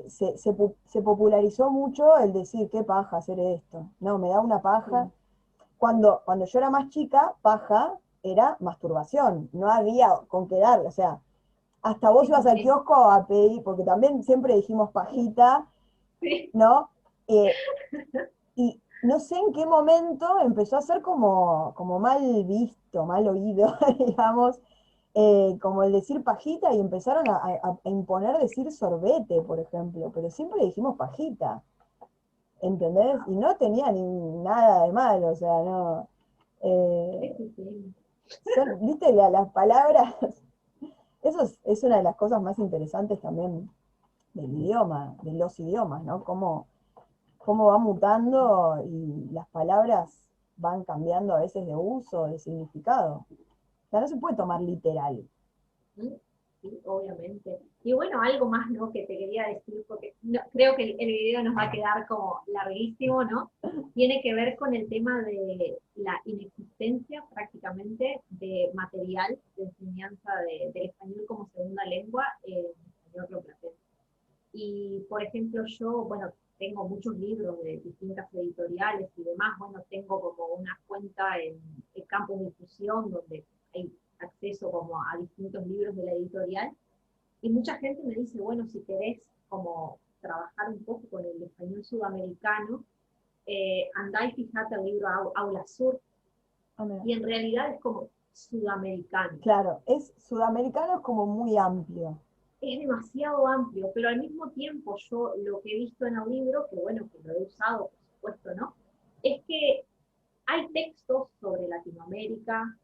se popularizó mucho el decir, qué paja hacer esto. No, me da una paja.
sí,
Cuando yo era más chica, paja era masturbación, no había con qué darle, o sea, hasta vos
sí,
ibas al kiosco a pedir, porque también siempre dijimos pajita,
sí.
¿no? Eh, y no sé en qué momento empezó a ser como mal visto, mal oído, digamos, como el decir pajita y empezaron a imponer decir sorbete, por ejemplo, pero siempre dijimos pajita, ¿entendés? Y no tenía ni nada de malo, o sea, no.
Sí,
eh,
sí, sí.
¿Viste las palabras? Eso es una de las cosas más interesantes también del idioma, de los idiomas, ¿no? Cómo va mutando y las palabras van cambiando a veces de uso, de significado. O sea, no se puede tomar literal.
¿Mm? Sí, obviamente. Y bueno, algo más, ¿no? Que te quería decir, porque creo que el video nos va a quedar como larguísimo, ¿no? Tiene que ver con el tema de la inexistencia prácticamente de material de enseñanza del español como segunda lengua en español rioplatense. Y, por ejemplo, yo, bueno, tengo muchos libros de distintas editoriales y demás. Bueno, tengo como una cuenta en el campo de difusión donde hay acceso como a distintos libros de la editorial. Y mucha gente me dice, bueno, si querés como trabajar un poco con el español sudamericano, andá y fijate el libro Aula Sur.
Ah, mira.
Y en realidad es como sudamericano.
Claro, sudamericano es como muy amplio.
Es demasiado amplio, pero al mismo tiempo yo lo que he visto en el libro, que bueno, que lo he usado, por supuesto, ¿no? Es que hay textos sobre Latinoamérica,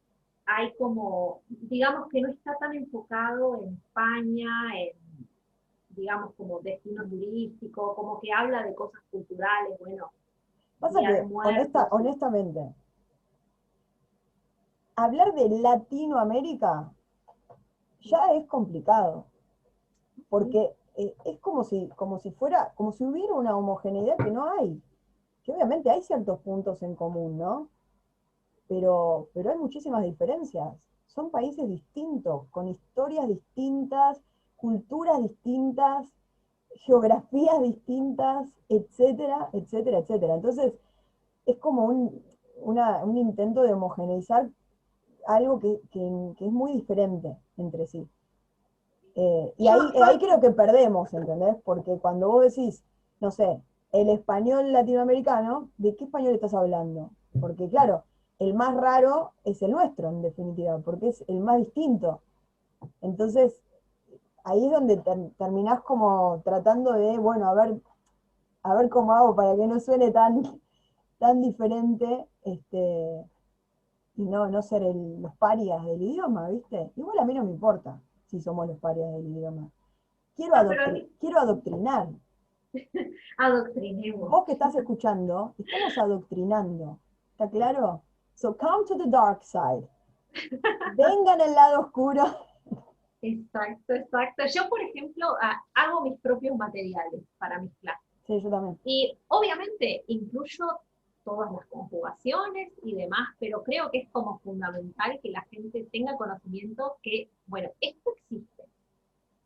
hay como, digamos que no está tan enfocado en España, en, digamos, como destino turístico, como que habla de cosas culturales, bueno,
Pasa
Día de
que,
Muertos, y,
honestamente, hablar de Latinoamérica ya es complicado,
y,
porque es como si fuera, como si hubiera una homogeneidad que no hay, que obviamente hay ciertos puntos en común, ¿no? Pero hay muchísimas diferencias. Son países distintos, con historias distintas, culturas distintas, geografías distintas, etcétera, etcétera, etcétera. Entonces, es como un intento de homogeneizar algo que es muy diferente entre sí. Y
yo,
ahí creo que perdemos, ¿entendés? Porque cuando vos decís, no sé, el español latinoamericano, ¿de qué español estás hablando? Porque claro, el más raro es el nuestro, en definitiva, porque es el más distinto. Entonces, ahí es donde terminás como tratando de, bueno, a ver cómo hago para que no suene tan diferente, y no ser los parias del idioma, ¿viste? Igual a mí no me importa si somos los parias del idioma. Quiero,
no, pero
quiero adoctrinar.
adoctrinemos.
Vos que estás escuchando, estamos adoctrinando. ¿Está claro? So come to the dark side. Vengan al lado oscuro.
Exacto, exacto. Yo, por ejemplo, hago mis propios materiales para mis clases.
Sí, yo también.
Y obviamente incluyo todas las conjugaciones y demás, pero creo que es como fundamental que la gente tenga conocimiento que, bueno, esto existe.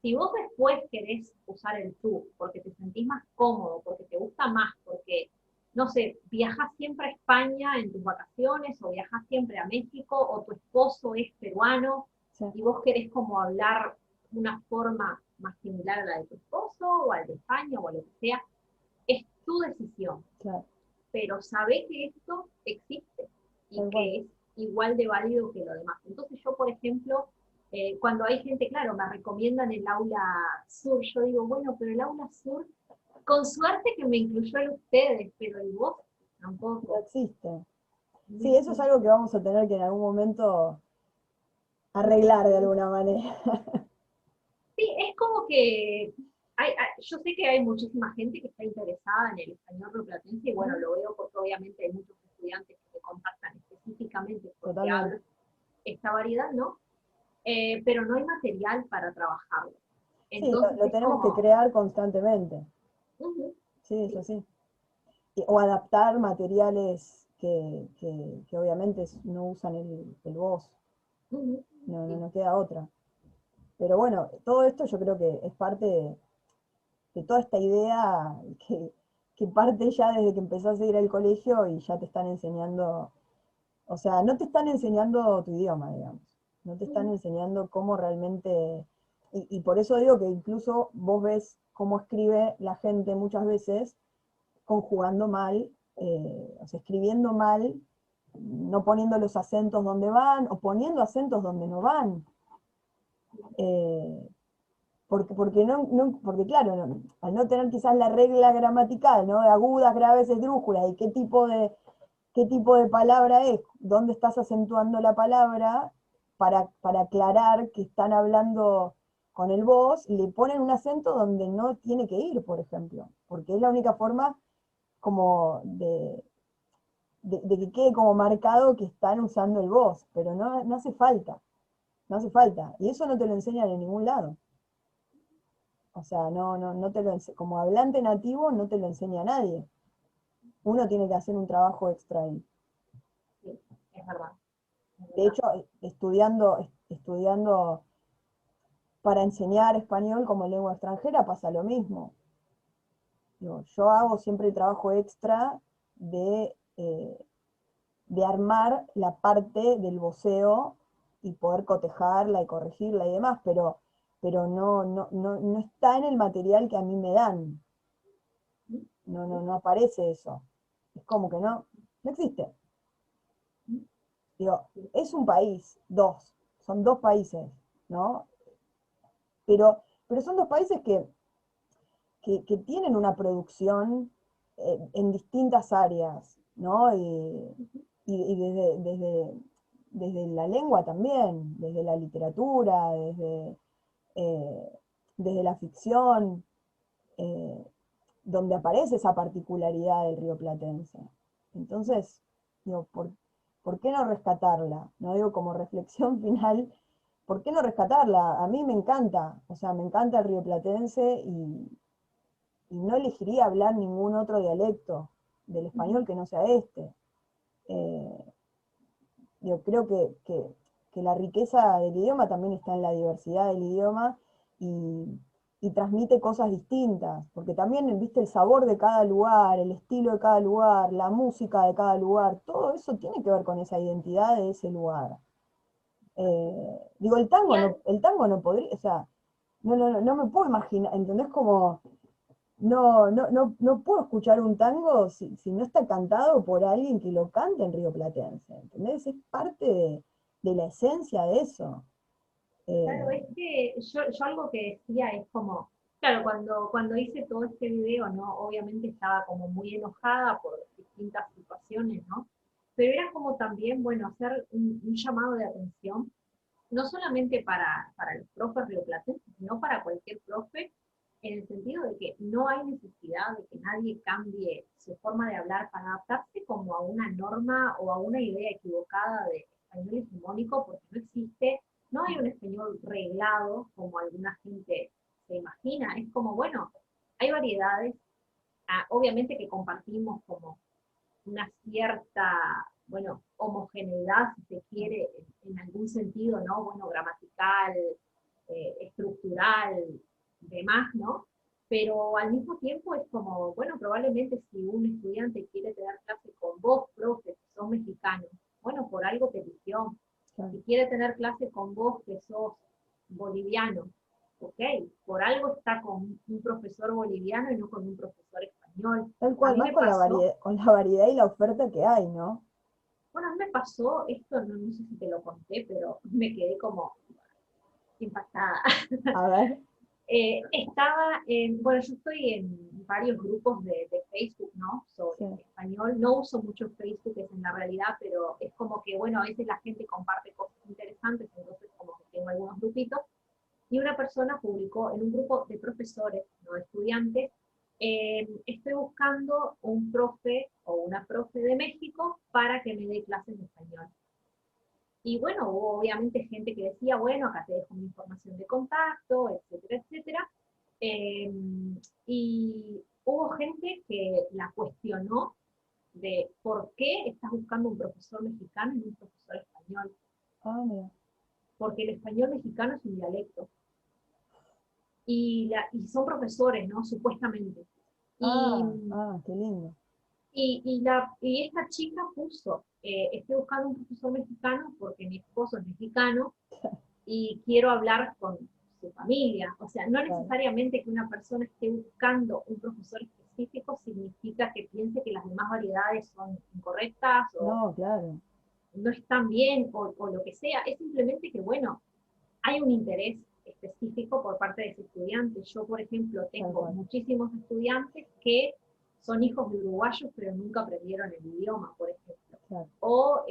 Si vos después querés usar el tú, porque te sentís más cómodo, porque te gusta más, porque, no sé, viajas siempre a España en tus vacaciones, o viajas siempre a México, o tu esposo es peruano,
Sí,
y vos querés como hablar una forma más similar a la de tu esposo, o al de España, o a lo que sea, es tu decisión.
claro,
Pero sabe que esto existe y
tal cual.
que es igual de válido que lo demás. Entonces yo, por ejemplo, cuando hay gente, claro, me recomiendan el aula sur, yo digo, bueno, pero el aula sur, con suerte que me incluyó en ustedes, pero el vos
No
tampoco.
existe. Sí, eso es algo que vamos a tener que en algún momento arreglar de alguna manera.
Sí, es como que yo sé que hay muchísima gente que está interesada en el español rioplatense y bueno, lo veo porque obviamente hay muchos estudiantes que me contactan específicamente porque
Totalmente.
hablo esta variedad, ¿no? Pero no hay material para trabajarlo.
Sí,
Entonces
lo
es
tenemos que
como,
crear constantemente.
ujú,
Sí, es
sí,
así. O adaptar materiales que obviamente no usan el voz.
ujú,
No, no,
sí,
no queda otra. Pero bueno, todo esto yo creo que es parte de toda esta idea que parte ya desde que empezás a ir al colegio y ya te están enseñando, o sea, no te están enseñando tu idioma, digamos, no te están
ujú,
enseñando cómo realmente, y por eso digo que incluso vos ves cómo escribe la gente muchas veces conjugando mal, o sea, escribiendo mal, no poniendo los acentos donde van, o poniendo acentos donde no van. Eh, porque claro, al no tener quizás la regla gramatical, ¿no? De agudas, graves, esdrújulas, y qué tipo de palabra es, dónde estás acentuando la palabra, para aclarar que están hablando con el vos, le ponen un acento donde no tiene que ir, por ejemplo, porque es la única forma como de que quede como marcado que están usando el vos, pero no, no hace falta, no hace falta, y eso no te lo enseñan en ningún lado. O sea, no te lo como hablante nativo no te lo enseña nadie. Uno tiene que hacer un trabajo extra ahí.
sí, es verdad, es
De
verdad.
hecho, estudiando para enseñar español como lengua extranjera pasa lo mismo. Digo, yo hago siempre el trabajo extra de armar la parte del voceo y poder cotejarla y corregirla y demás, pero no está en el material que a mí me dan.
¿Mm?
No aparece eso. Es como que no existe.
¿Mm?
Digo,
Sí,
es un país, son dos países, ¿no? Pero son dos países que tienen una producción en distintas áreas, ¿no? Y desde la lengua también, desde la literatura, eh, desde la ficción, eh, donde aparece esa particularidad del río Platense. Entonces, digo, ¿por qué no rescatarla? No digo como reflexión final, ¿por qué no rescatarla? A mí me encanta, o sea, me encanta el río Platense y no elegiría hablar ningún otro dialecto del
ujú,
español que no sea este. Eh, yo creo que la riqueza del idioma también está en la diversidad del idioma y, y transmite cosas distintas, porque también, viste, el sabor de cada lugar, el estilo de cada lugar, la música de cada lugar, todo eso tiene que ver con esa identidad de ese lugar. Digo,
y
el tango no podría, o sea, no me puedo imaginar, ¿entendés? Como, no puedo escuchar un tango si no está cantado por alguien que lo cante en Río Platense, ¿entendés? Es parte de la esencia de eso.
claro,
Eh,
es que yo algo que decía es como, claro, cuando hice todo este video, ¿no? Obviamente estaba como muy enojada por distintas situaciones, ¿no? Pero era como también, bueno, hacer un llamado de atención no solamente para los profes rioplatenses, sino para cualquier profe, en el sentido de que no hay necesidad de que nadie cambie su forma de hablar para adaptarse como a una norma o a una idea equivocada de español hegemónico, porque no existe, no hay un español reglado como alguna gente se imagina, es como, bueno, hay variedades, obviamente que compartimos como una cierta, bueno, homogeneidad, si se quiere, en algún sentido, ¿no? Bueno, gramatical, estructural, demás, ¿no? Pero al mismo tiempo es como, bueno, probablemente si un estudiante quiere tener clase con vos, profe, que sos mexicano, bueno, por algo te eligió.
Claro.
Si quiere tener clase con vos, que sos boliviano, ok, por algo está con un profesor boliviano y no con un profesor español.
Tal
A
cual,
mí
más
me pasó,
con la variedad y la oferta que hay, ¿no?
bueno, a mí me pasó, esto no sé si te lo conté, pero me quedé como impactada.
A ver,
Estaba en, bueno, yo estoy en varios grupos de Facebook, ¿no?
sí,
Sobre español. No uso mucho Facebook, es en la realidad, pero es como que, bueno, a veces la gente comparte cosas interesantes, entonces como que tengo algunos grupitos. Y una persona publicó en un grupo de profesores, no de estudiantes, estoy buscando un profe o una profe de México para que me dé clases de español. Y bueno, hubo obviamente gente que decía, bueno, acá te dejo mi información de contacto, etcétera, etcétera. Eh, y hubo gente que la cuestionó de por qué estás buscando un profesor mexicano y un profesor español.
mira.
Porque el español mexicano es un dialecto. Y son profesores, ¿no? Supuestamente. Y,
Qué lindo.
y esta chica puso, estoy buscando un profesor mexicano porque mi esposo es mexicano y quiero hablar con su familia. O sea, no
Claro.
necesariamente que una persona esté buscando un profesor específico significa que piense que las demás variedades son incorrectas o
No, claro,
no están bien o lo que sea. Es simplemente que, bueno, hay un interés específico por parte de ese estudiante. Yo, por ejemplo,
tal
tengo
cual.
muchísimos estudiantes que son hijos de uruguayos, pero nunca aprendieron el idioma, por ejemplo.
Claro.
O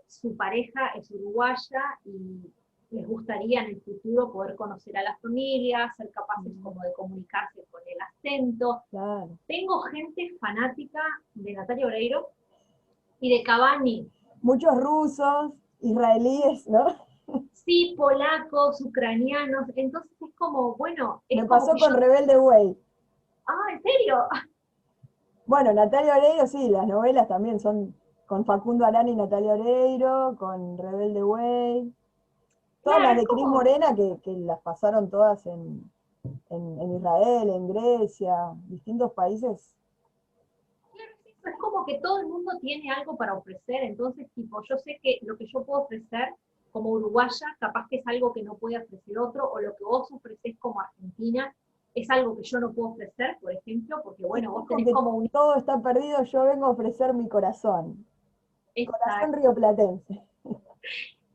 su pareja es uruguaya y les gustaría en el futuro poder conocer a la familia, ser capaces como de comunicarse con el acento.
Claro.
Tengo gente fanática de Natalia Oreiro y de Cavani.
Muchos rusos, israelíes, ¿no?
Sí, polacos, ucranianos, entonces es como, bueno,
Me
es como
pasó
que yo,
con Rebelde Way.
¿en serio?
Bueno, Natalia Oreiro, sí, las novelas también son con Facundo Arana y Natalia Oreiro, con Rebelde Way. Todas
Claro,
las
es
de Cris
como,
Morena que las pasaron todas en Israel, en Grecia, distintos países.
claro, es como que todo el mundo tiene algo para ofrecer, entonces, tipo, yo sé que lo que yo puedo ofrecer como uruguaya, capaz que es algo que no puede ofrecer otro, o lo que vos ofrecés como argentina, es algo que yo no puedo ofrecer, por ejemplo, porque,
Y
bueno, vos
dijo
tenés
que
como un...
todo está perdido, yo vengo a ofrecer mi corazón. Corazón
Exacto.
rioplatense.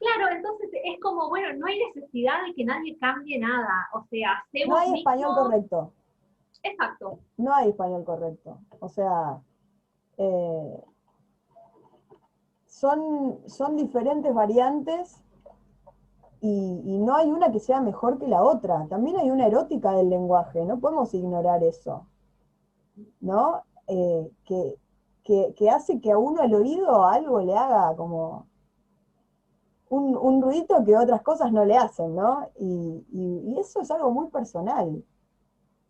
Claro, entonces es como, bueno, no hay necesidad de que nadie cambie nada, o sea, sé
No
vos
hay español
mismo,
correcto.
exacto.
No hay español correcto. O sea, eh, son diferentes variantes y no hay una que sea mejor que la otra. También hay una erótica del lenguaje, no podemos ignorar eso, ¿no? Que hace que a uno el oído algo le haga como un ruidito que otras cosas no le hacen, ¿no? Y eso es algo muy personal.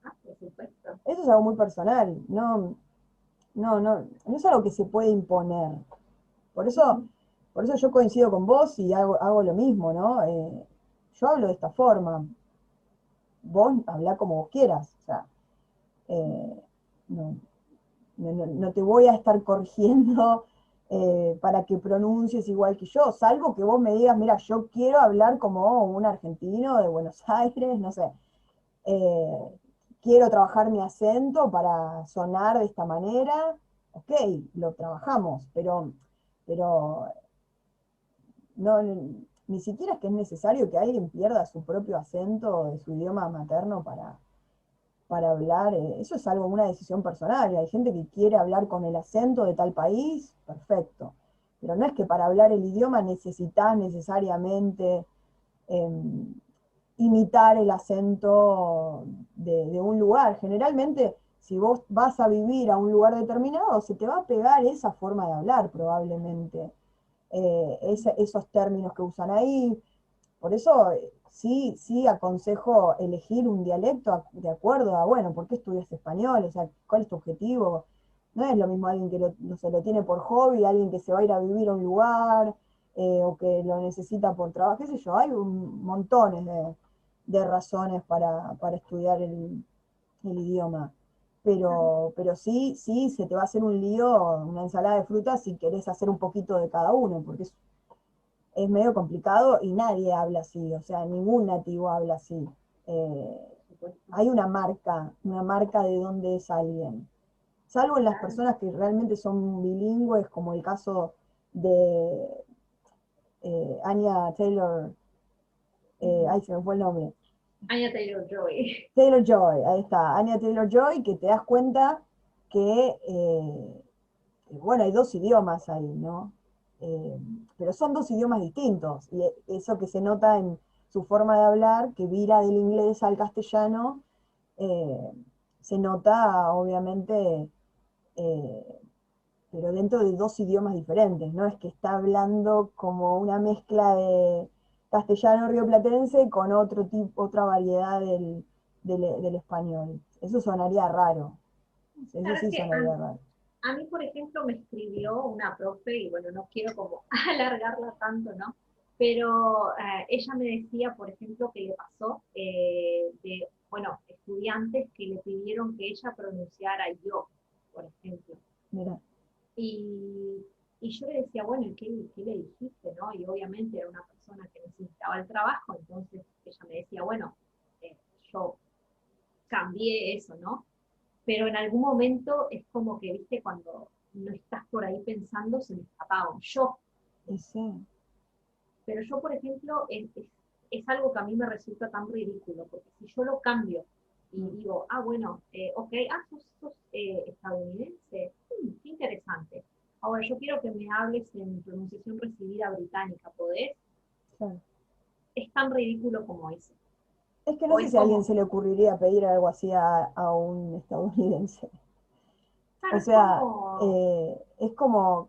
Ah, por supuesto.
Eso es algo muy personal. No es algo que se puede imponer. Por eso, por eso yo coincido con vos y hago lo mismo, ¿no? Yo hablo de esta forma. Vos hablá como vos quieras. O sea, eh, no, no te voy a estar corrigiendo para que pronuncies igual que yo, salvo que vos me digas, mira, yo quiero hablar como un argentino de Buenos Aires, no sé, eh, quiero trabajar mi acento para sonar de esta manera, ok, lo trabajamos, pero no, ni siquiera es que es necesario que alguien pierda su propio acento de su idioma materno para hablar, eso es algo, una decisión personal, y hay gente que quiere hablar con el acento de tal país, perfecto, pero no es que para hablar el idioma necesitas necesariamente eh, imitar el acento de un lugar. Generalmente, si vos vas a vivir a un lugar determinado, se te va a pegar esa forma de hablar probablemente, esos términos que usan ahí. Por eso sí aconsejo elegir un dialecto de acuerdo a, bueno, ¿por qué estudias español? O sea, ¿cuál es tu objetivo? No es lo mismo alguien que no se lo tiene por hobby, alguien que se va a ir a vivir a un lugar o que lo necesita por trabajo, qué sé yo, hay montones de razones para estudiar el idioma. Pero sí, sí, se te va a hacer un lío, una ensalada de frutas si querés hacer un poquito de cada uno, porque es medio complicado y nadie habla así, o sea, ningún nativo habla así. Eh, Hay una marca de dónde es alguien. Salvo en las personas que realmente son bilingües, como el caso de Anya Taylor, ahí se me fue el nombre.
Anya Taylor-Joy.
Taylor-Joy, ahí está, Anya Taylor-Joy, que te das cuenta que, bueno, hay dos idiomas ahí, ¿no? Eh, pero son dos idiomas distintos, y eso que se nota en su forma de hablar, que vira del inglés al castellano, eh, se nota obviamente, eh, pero dentro de dos idiomas diferentes, no es que está hablando como una mezcla de castellano rioplatense con otro tipo, otra variedad del español. Eso sonaría raro, eso
Sabes
sí
que
sonaría raro.
a mí, por ejemplo, me escribió una profe, y bueno, no quiero como alargarla tanto, ¿no? Pero ella me decía, por ejemplo, que le pasó de, bueno, estudiantes que le pidieron que ella pronunciara yo, por ejemplo.
Mira,
Y, y yo le decía, bueno, ¿y qué le dijiste, no? Y obviamente era una persona que necesitaba el trabajo, entonces ella me decía, bueno, eh, yo cambié eso, ¿no? Pero en algún momento es como que, viste, cuando no estás por ahí pensando, se me escapaba un yo.
y sí,
Pero yo, por ejemplo, es algo que a mí me resulta tan ridículo, porque si yo lo cambio y
mm,
digo, ah, bueno, ok, sos estadounidense, qué interesante. Ahora, yo quiero que me hables en pronunciación recibida británica, ¿podés?
claro.
Es tan ridículo como eso.
Es que no
O
sé
es
si a alguien
como,
se le ocurriría pedir algo así a un estadounidense. O
claro, es
sea,
como,
es como,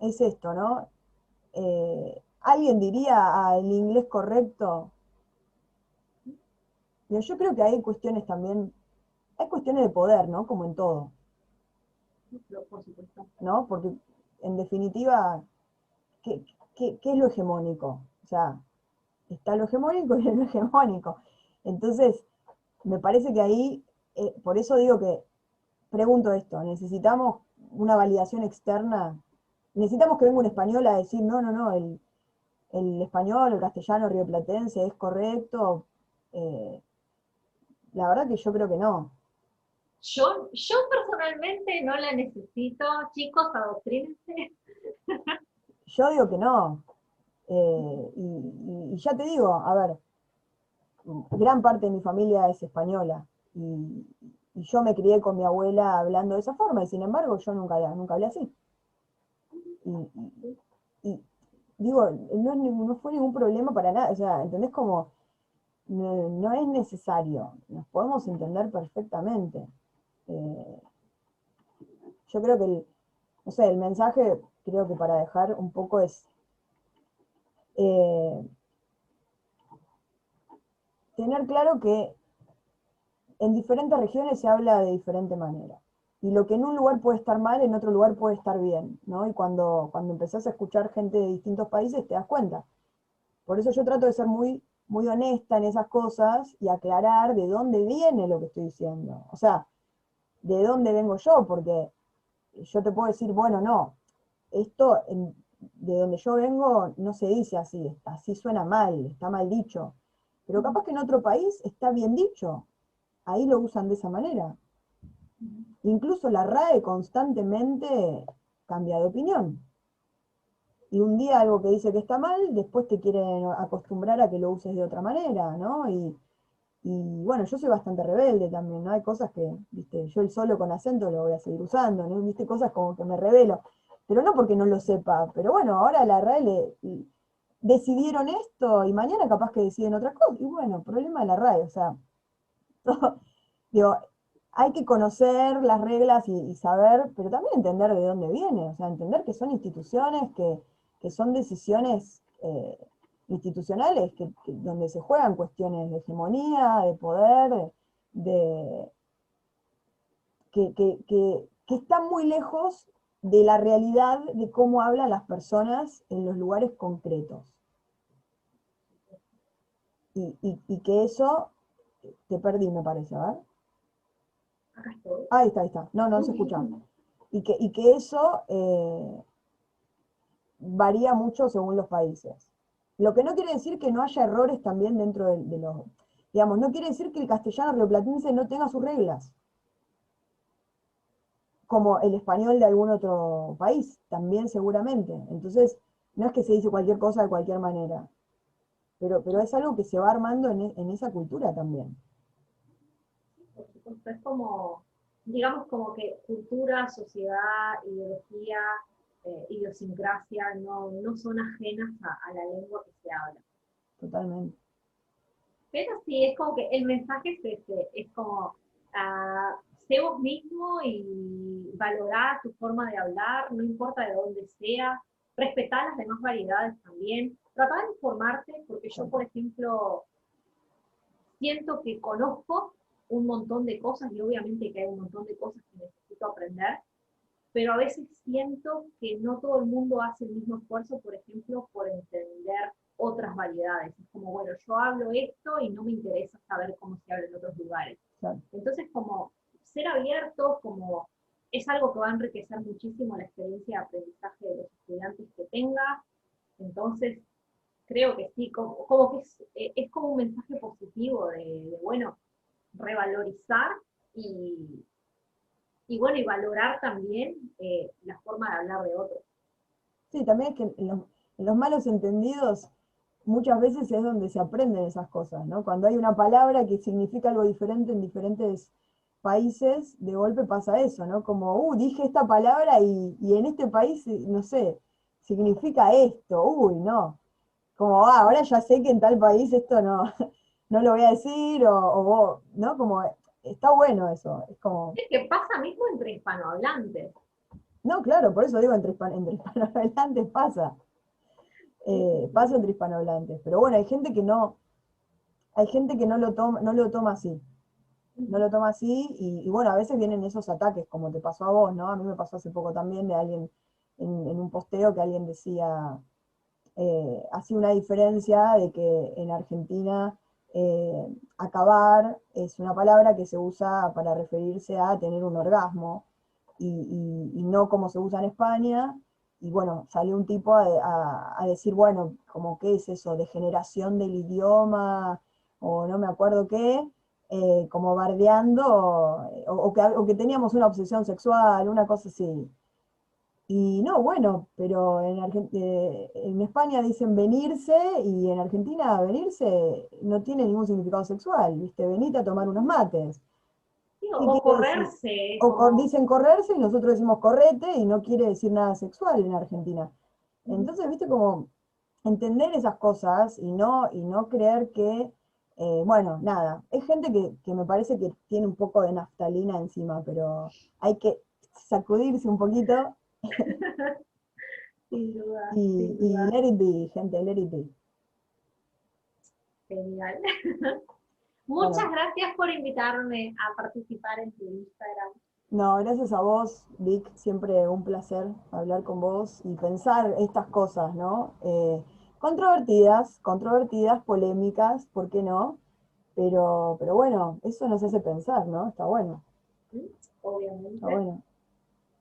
es esto, ¿no? ¿Alguien diría el inglés correcto? Yo creo que hay cuestiones también, hay cuestiones de poder, ¿no? Como en todo,
por supuesto.
¿no? Porque en definitiva, ¿qué, qué es lo hegemónico? O sea, está lo hegemónico y lo hegemónico. Entonces, me parece que ahí, por eso digo que pregunto esto, ¿necesitamos una validación externa? ¿Necesitamos que venga un español a decir, no, no, no, el español, el castellano rioplatense es correcto? Eh, la verdad que yo creo que no.
Yo personalmente no la necesito, chicos, adoctrínense.
Yo digo que no. Y ya te digo, a ver, gran parte de mi familia es española y yo me crié con mi abuela hablando de esa forma y sin embargo yo nunca hablé así. Y digo, no, no fue ningún problema para nada, o sea, ¿entendés? Como no, no es necesario, nos podemos entender perfectamente. Eh, yo creo que no sé, el mensaje creo que para dejar un poco es eh, tener claro que en diferentes regiones se habla de diferente manera. Y lo que en un lugar puede estar mal, en otro lugar puede estar bien, ¿no? Y cuando empezás a escuchar gente de distintos países, te das cuenta. Por eso yo trato de ser muy honesta en esas cosas y aclarar de dónde viene lo que estoy diciendo. O sea, de dónde vengo yo, porque yo te puedo decir, bueno, no, esto de donde yo vengo no se dice así, así suena mal, está mal dicho. Pero capaz que en otro país está bien dicho, ahí lo usan de esa manera. Incluso la RAE constantemente cambia de opinión. Y un día algo que dice que está mal, después te quieren acostumbrar a que lo uses de otra manera, ¿no? Y bueno, yo soy bastante rebelde también, ¿no? Hay cosas que, viste, yo el solo con acento lo voy a seguir usando, ¿no? Viste, cosas como que me revelo. Pero no porque no lo sepa, pero bueno, ahora la RAE decidieron esto y mañana capaz que deciden otra cosa. Y bueno, problema de la RAE, o sea, digo, hay que conocer las reglas y saber, pero también entender de dónde viene, o sea, entender que son instituciones, que son decisiones institucionales, donde se juegan cuestiones de hegemonía, de poder, de, que están muy lejos de la realidad de cómo hablan las personas en los lugares concretos. y que eso, te perdí, me parece, a ver.
Acá estoy.
Ahí está, ahí está. No, no se escucha. Y que eso varía mucho según los países. Lo que no quiere decir que no haya errores también dentro de los... Digamos, no quiere decir que el castellano rioplatense no tenga sus reglas, como el español de algún otro país, también seguramente. Entonces, no es que se dice cualquier cosa de cualquier manera, pero es algo que se va armando en esa cultura también.
Por supuesto, es como, digamos, como que cultura, sociedad, ideología, idiosincrasia no son ajenas a la lengua que se habla.
Totalmente.
Pero sí, es como que el mensaje es ese, es como, sé vos mismo y valorar tu forma de hablar, no importa de dónde sea, respetar las demás variedades también, tratar de informarte, porque yo, por ejemplo, siento que conozco un montón de cosas y obviamente que hay un montón de cosas que necesito aprender, pero a veces siento que no todo el mundo hace el mismo esfuerzo, por ejemplo, por entender otras variedades. Es como, bueno, yo hablo esto y no me interesa saber cómo se habla en otros lugares.
Claro.
Entonces, como ser abiertos, como es algo que va a enriquecer muchísimo la experiencia de aprendizaje de los estudiantes que tenga. Entonces, creo que sí, como que es como un mensaje positivo bueno, revalorizar y, y bueno, y valorar también la forma de hablar de otros.
Sí, también es que en los malos entendidos muchas veces es donde se aprenden esas cosas, ¿no? Cuando hay una palabra que significa algo diferente en diferentes países, de golpe pasa eso, ¿no? Como, dije esta palabra y en este país, no sé, significa esto, no. Como, ahora ya sé que en tal país esto no, no lo voy a decir, o vos, ¿no? Como, está bueno eso, es como,
Es que pasa mismo entre hispanohablantes.
no, claro, por eso digo, entre hispanohablantes pasa.
Sí, sí,
Pasa
sí.
entre hispanohablantes. Pero bueno, hay gente que no lo toma así. No lo toma así, y bueno, a veces vienen esos ataques, como te pasó a vos, ¿no? A mí me pasó hace poco también de alguien, en un posteo que alguien decía, hacía una diferencia de que en Argentina acabar es una palabra que se usa para referirse a tener un orgasmo, y no como se usa en España. Y bueno, salió un tipo a decir, bueno, como qué es eso, degeneración del idioma, o no me acuerdo qué, como bardeando, o que teníamos una obsesión sexual, una cosa así. Y no, bueno, pero en España dicen venirse, y en Argentina venirse no tiene ningún significado sexual, ¿viste? Venite a tomar unos mates.
Sí,
¿Qué
o
quiere decir?
correrse,
O
como...
dicen correrse y nosotros decimos correte, y no quiere decir nada sexual en Argentina. Entonces, viste, como entender esas cosas, y no creer que, bueno, nada, es gente que me parece que tiene un poco de naftalina encima, pero hay que sacudirse un poquito
Sin duda,
y,
sin
y
duda.
let it be, gente, let it be.
Genial.
Bueno,
Muchas gracias por invitarme a participar en tu Instagram.
no, gracias a vos, Vic, siempre un placer hablar con vos y pensar estas cosas, ¿no? Controvertidas, polémicas, ¿por qué no? Pero bueno, eso nos hace pensar, ¿no? Está bueno,
¿Sí?
está
Obviamente.
bueno.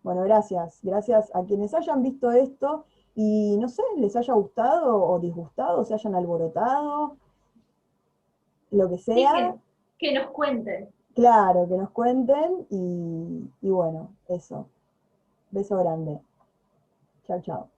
Bueno, gracias. Gracias a quienes hayan visto esto y no sé, les haya gustado o disgustado, se hayan alborotado, lo que
Sí,
sea.
que nos cuenten.
Claro, que nos cuenten, y bueno, eso. Beso grande. Chao, chao.